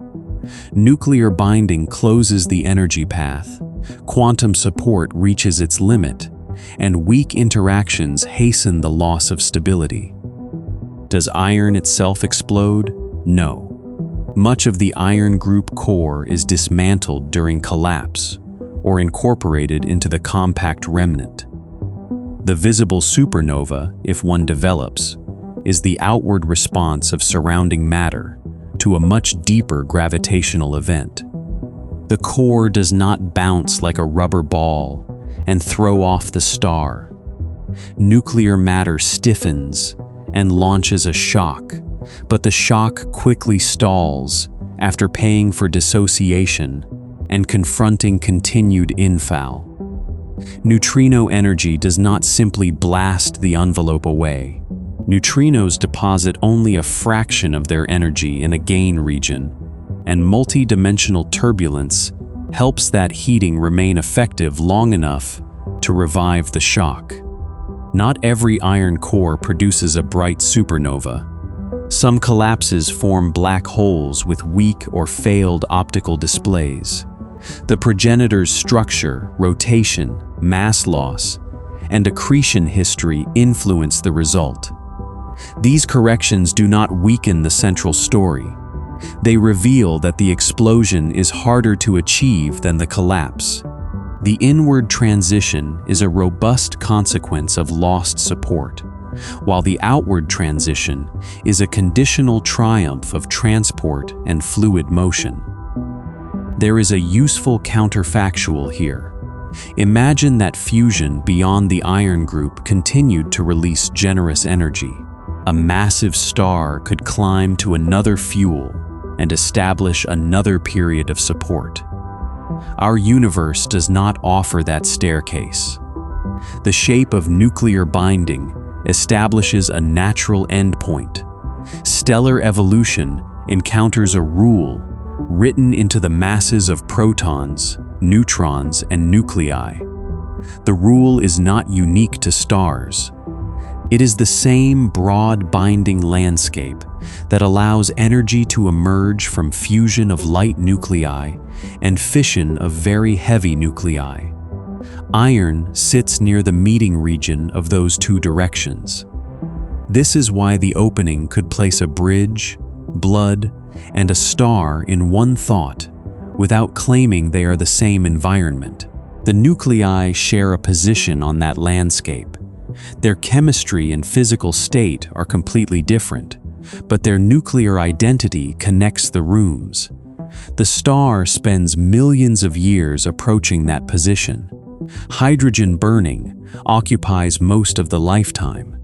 Nuclear binding closes the energy path, quantum support reaches its limit, and weak interactions hasten the loss of stability. Does iron itself explode? No. Much of the iron group core is dismantled during collapse or incorporated into the compact remnant. The visible supernova, if one develops, is the outward response of surrounding matter to a much deeper gravitational event. The core does not bounce like a rubber ball and throw off the star. Nuclear matter stiffens and launches a shock, but the shock quickly stalls after paying for dissociation and confronting continued infall. Neutrino energy does not simply blast the envelope away. Neutrinos deposit only a fraction of their energy in a gain region, and multi-dimensional turbulence helps that heating remain effective long enough to revive the shock. Not every iron core produces a bright supernova. Some collapses form black holes with weak or failed optical displays. The progenitor's structure, rotation, mass loss, and accretion history influence the result. These corrections do not weaken the central story. They reveal that the explosion is harder to achieve than the collapse. The inward transition is a robust consequence of lost support, while the outward transition is a conditional triumph of transport and fluid motion. There is a useful counterfactual here. Imagine that fusion beyond the iron group continued to release generous energy. A massive star could climb to another fuel and establish another period of support. Our universe does not offer that staircase. The shape of nuclear binding establishes a natural endpoint. Stellar evolution encounters a rule written into the masses of protons, neutrons, and nuclei. The rule is not unique to stars. It is the same broad binding landscape that allows energy to emerge from fusion of light nuclei and fission of very heavy nuclei. Iron sits near the meeting region of those two directions. This is why the opening could place a bridge, blood, and a star in one thought without claiming they are the same environment. The nuclei share a position on that landscape. Their chemistry and physical state are completely different, but their nuclear identity connects the rooms. The star spends millions of years approaching that position. Hydrogen burning occupies most of the lifetime.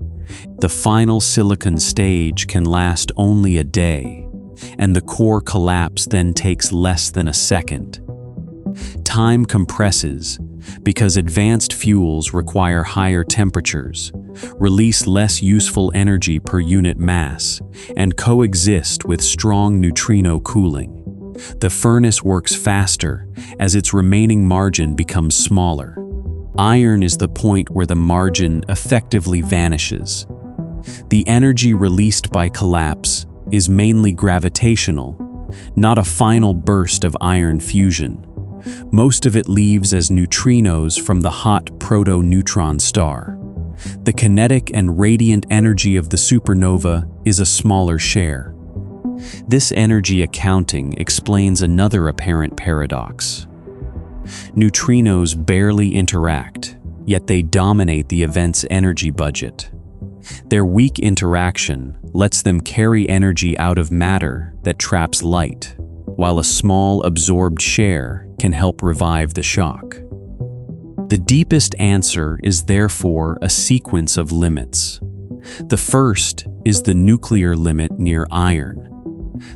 The final silicon stage can last only a day, and the core collapse then takes less than a second. Time compresses because advanced fuels require higher temperatures, release less useful energy per unit mass, and coexist with strong neutrino cooling. The furnace works faster as its remaining margin becomes smaller. Iron is the point where the margin effectively vanishes. The energy released by collapse is mainly gravitational, not a final burst of iron fusion. Most of it leaves as neutrinos from the hot proto-neutron star. The kinetic and radiant energy of the supernova is a smaller share. This energy accounting explains another apparent paradox. Neutrinos barely interact, yet they dominate the event's energy budget. Their weak interaction lets them carry energy out of matter that traps light, while a small absorbed share can help revive the shock. The deepest answer is therefore a sequence of limits. The first is the nuclear limit near iron.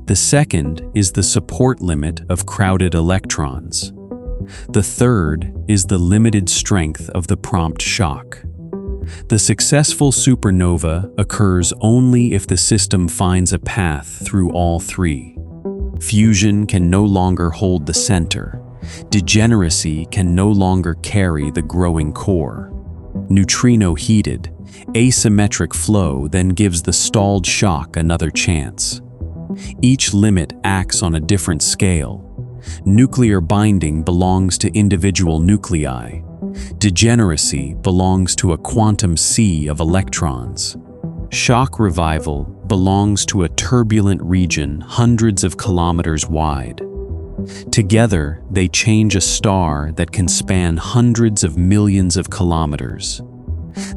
The second is the support limit of crowded electrons. The third is the limited strength of the prompt shock. The successful supernova occurs only if the system finds a path through all three. Fusion can no longer hold the center. Degeneracy can no longer carry the growing core. Neutrino-heated, asymmetric flow then gives the stalled shock another chance. Each limit acts on a different scale. Nuclear binding belongs to individual nuclei. Degeneracy belongs to a quantum sea of electrons. Shock revival belongs to a turbulent region hundreds of kilometers wide. Together, they change a star that can span hundreds of millions of kilometers.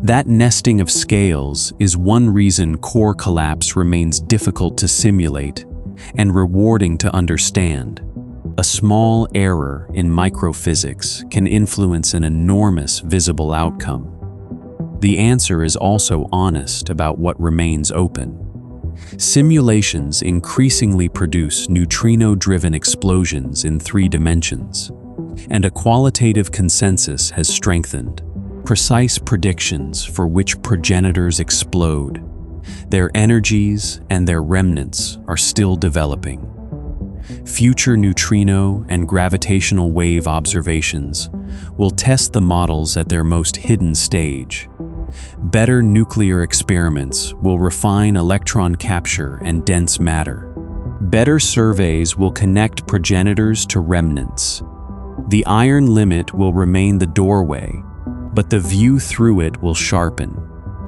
That nesting of scales is one reason core collapse remains difficult to simulate and rewarding to understand. A small error in microphysics can influence an enormous visible outcome. The answer is also honest about what remains open. Simulations increasingly produce neutrino-driven explosions in 3 dimensions, and a qualitative consensus has strengthened. Precise predictions for which progenitors explode. Their energies and their remnants are still developing. Future neutrino and gravitational wave observations will test the models at their most hidden stage. Better nuclear experiments will refine electron capture and dense matter. Better surveys will connect progenitors to remnants. The iron limit will remain the doorway, but the view through it will sharpen.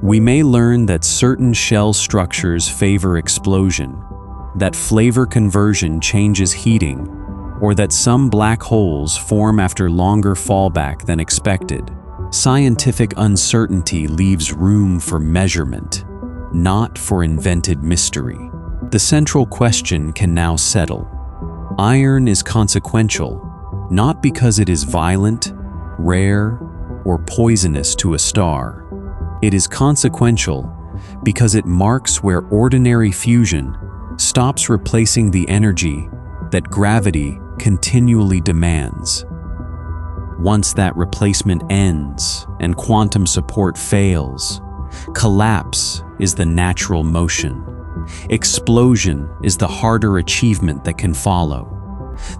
We may learn that certain shell structures favor explosion, that flavor conversion changes heating, or that some black holes form after longer fallback than expected. Scientific uncertainty leaves room for measurement, not for invented mystery. The central question can now settle. Iron is consequential, not because it is violent, rare, or poisonous to a star. It is consequential because it marks where ordinary fusion stops replacing the energy that gravity continually demands. Once that replacement ends and quantum support fails, collapse is the natural motion. Explosion is the harder achievement that can follow.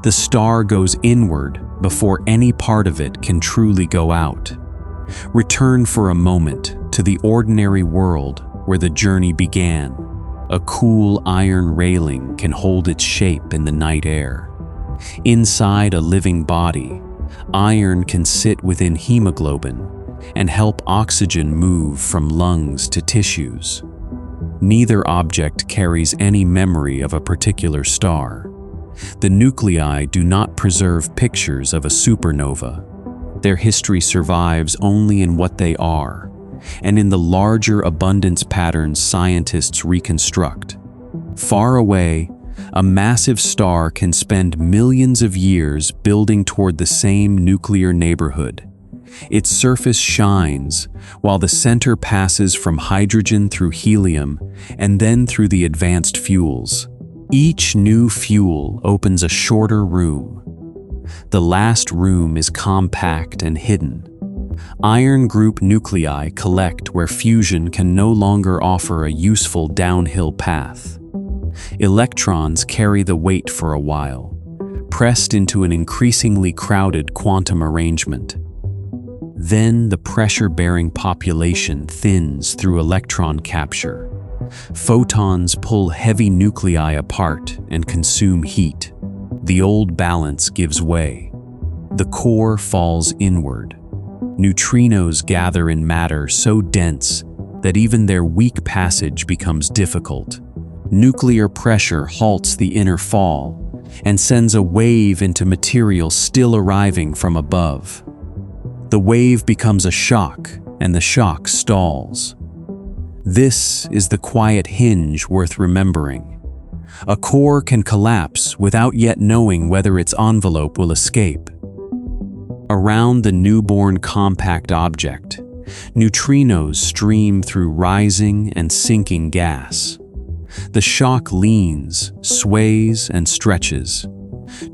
The star goes inward before any part of it can truly go out. Return for a moment to the ordinary world where the journey began. A cool iron railing can hold its shape in the night air. Inside a living body, iron can sit within hemoglobin and help oxygen move from lungs to tissues. Neither object carries any memory of a particular star. The nuclei do not preserve pictures of a supernova. Their history survives only in what they are, and in the larger abundance patterns scientists reconstruct. Far away, a massive star can spend millions of years building toward the same nuclear neighborhood. Its surface shines, while the center passes from hydrogen through helium and then through the advanced fuels. Each new fuel opens a shorter room. The last room is compact and hidden. Iron group nuclei collect where fusion can no longer offer a useful downhill path. Electrons carry the weight for a while, pressed into an increasingly crowded quantum arrangement. Then the pressure-bearing population thins through electron capture. Photons pull heavy nuclei apart and consume heat. The old balance gives way. The core falls inward. Neutrinos gather in matter so dense that even their weak passage becomes difficult. Nuclear pressure halts the inner fall and sends a wave into material still arriving from above. The wave becomes a shock, and the shock stalls. This is the quiet hinge worth remembering. A core can collapse without yet knowing whether its envelope will escape. Around the newborn compact object, neutrinos stream through rising and sinking gas. The shock leans, sways, and stretches.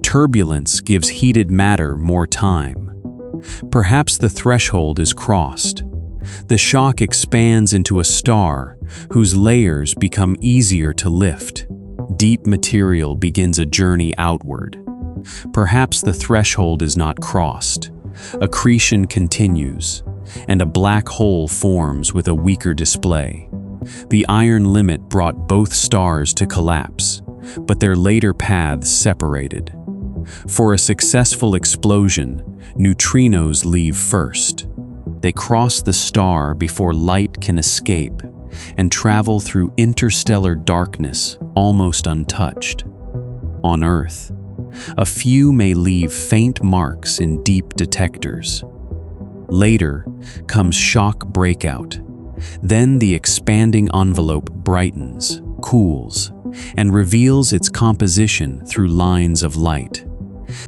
Turbulence gives heated matter more time. Perhaps the threshold is crossed. The shock expands into a star whose layers become easier to lift. Deep material begins a journey outward. Perhaps the threshold is not crossed. Accretion continues, and a black hole forms with a weaker display. The iron limit brought both stars to collapse, but their later paths separated. For a successful explosion, neutrinos leave first. They cross the star before light can escape and travel through interstellar darkness almost untouched. On Earth, a few may leave faint marks in deep detectors. Later comes shock breakout. Then the expanding envelope brightens, cools, and reveals its composition through lines of light.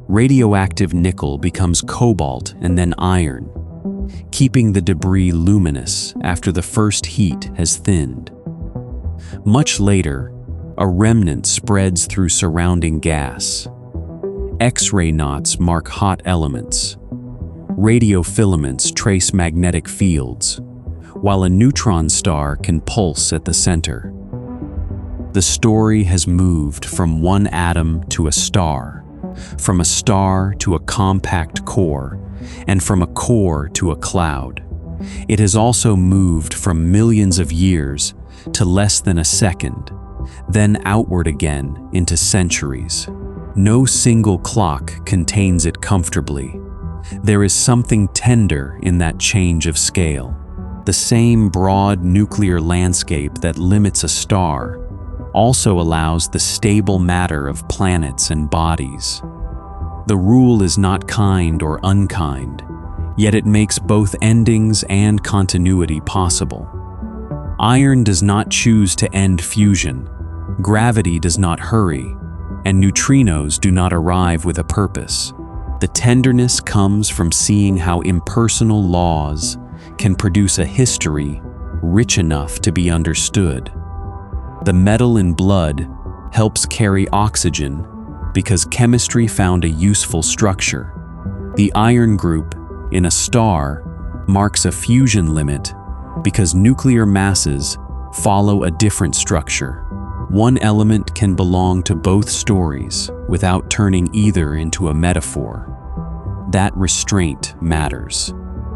Radioactive nickel becomes cobalt and then iron, keeping the debris luminous after the first heat has thinned. Much later, a remnant spreads through surrounding gas. X-ray knots mark hot elements. Radiofilaments trace magnetic fields, while a neutron star can pulse at the center. The story has moved from one atom to a star, from a star to a compact core, and from a core to a cloud. It has also moved from millions of years to less than a second, then outward again into centuries. No single clock contains it comfortably. There is something tender in that change of scale. The same broad nuclear landscape that limits a star also allows the stable matter of planets and bodies. The rule is not kind or unkind, yet it makes both endings and continuity possible. Iron does not choose to end fusion, gravity does not hurry, and neutrinos do not arrive with a purpose. The tenderness comes from seeing how impersonal laws can produce a history rich enough to be understood. The metal in blood helps carry oxygen because chemistry found a useful structure. The iron group in a star marks a fusion limit because nuclear masses follow a different structure. One element can belong to both stories without turning either into a metaphor. That restraint matters.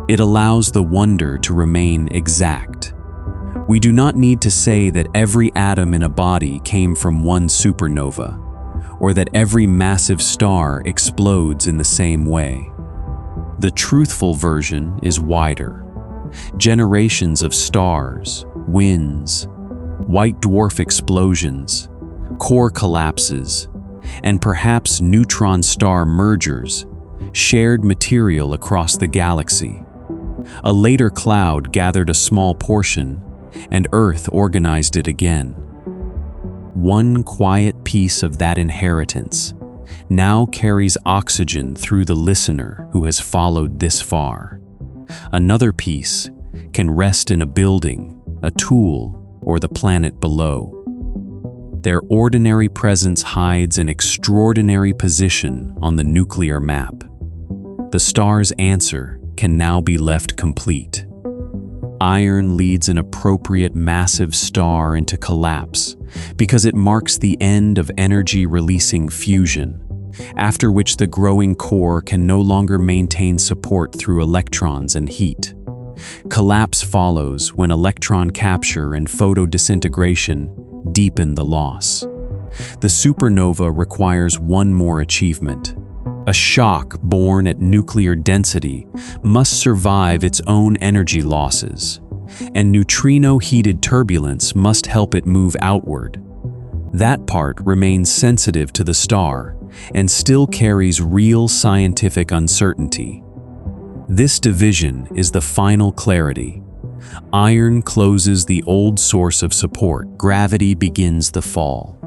It allows the wonder to remain exact. We do not need to say that every atom in a body came from one supernova, or that every massive star explodes in the same way. The truthful version is wider. Generations of stars, winds, white dwarf explosions, core collapses, and perhaps neutron star mergers shared material across the galaxy. A later cloud gathered a small portion, and Earth organized it again. One quiet piece of that inheritance now carries oxygen through the listener who has followed this far. Another piece can rest in a building, a tool, or the planet below. Their ordinary presence hides an extraordinary position on the nuclear map. The star's answer can now be left complete. Iron leads an appropriate massive star into collapse because it marks the end of energy-releasing fusion, after which the growing core can no longer maintain support through electrons and heat. Collapse follows when electron capture and photodisintegration deepen the loss. The supernova requires one more achievement. A shock born at nuclear density must survive its own energy losses, and neutrino-heated turbulence must help it move outward. That part remains sensitive to the star and still carries real scientific uncertainty. This division is the final clarity. Iron closes the old source of support. Gravity begins the fall.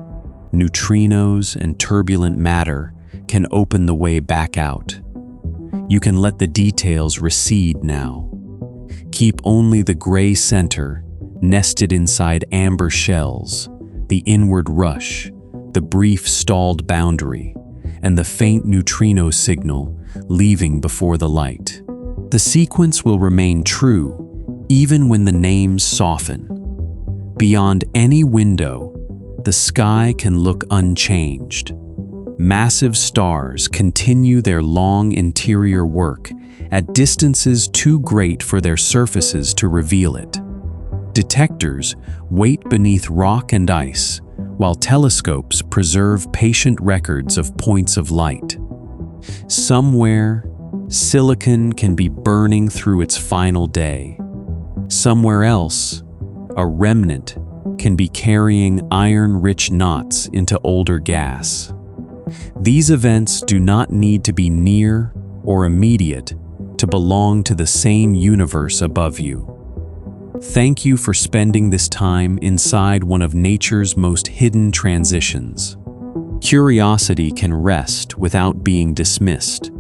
Neutrinos and turbulent matter can open the way back out. You can let the details recede now. Keep only the gray center, nested inside amber shells, the inward rush, the brief stalled boundary, and the faint neutrino signal leaving before the light. The sequence will remain true even when the names soften. Beyond any window, the sky can look unchanged. Massive stars continue their long interior work at distances too great for their surfaces to reveal it. Detectors wait beneath rock and ice, while telescopes preserve patient records of points of light. Somewhere, silicon can be burning through its final day. Somewhere else, a remnant can be carrying iron-rich knots into older gas. These events do not need to be near or immediate to belong to the same universe above you. Thank you for spending this time inside one of nature's most hidden transitions. Curiosity can rest without being dismissed,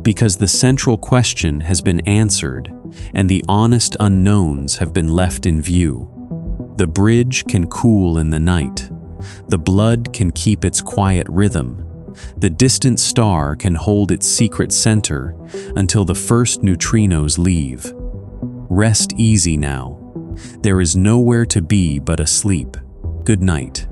because the central question has been answered and the honest unknowns have been left in view. The bridge can cool in the night. The blood can keep its quiet rhythm. The distant star can hold its secret center until the first neutrinos leave. Rest easy now. There is nowhere to be but asleep. Good night.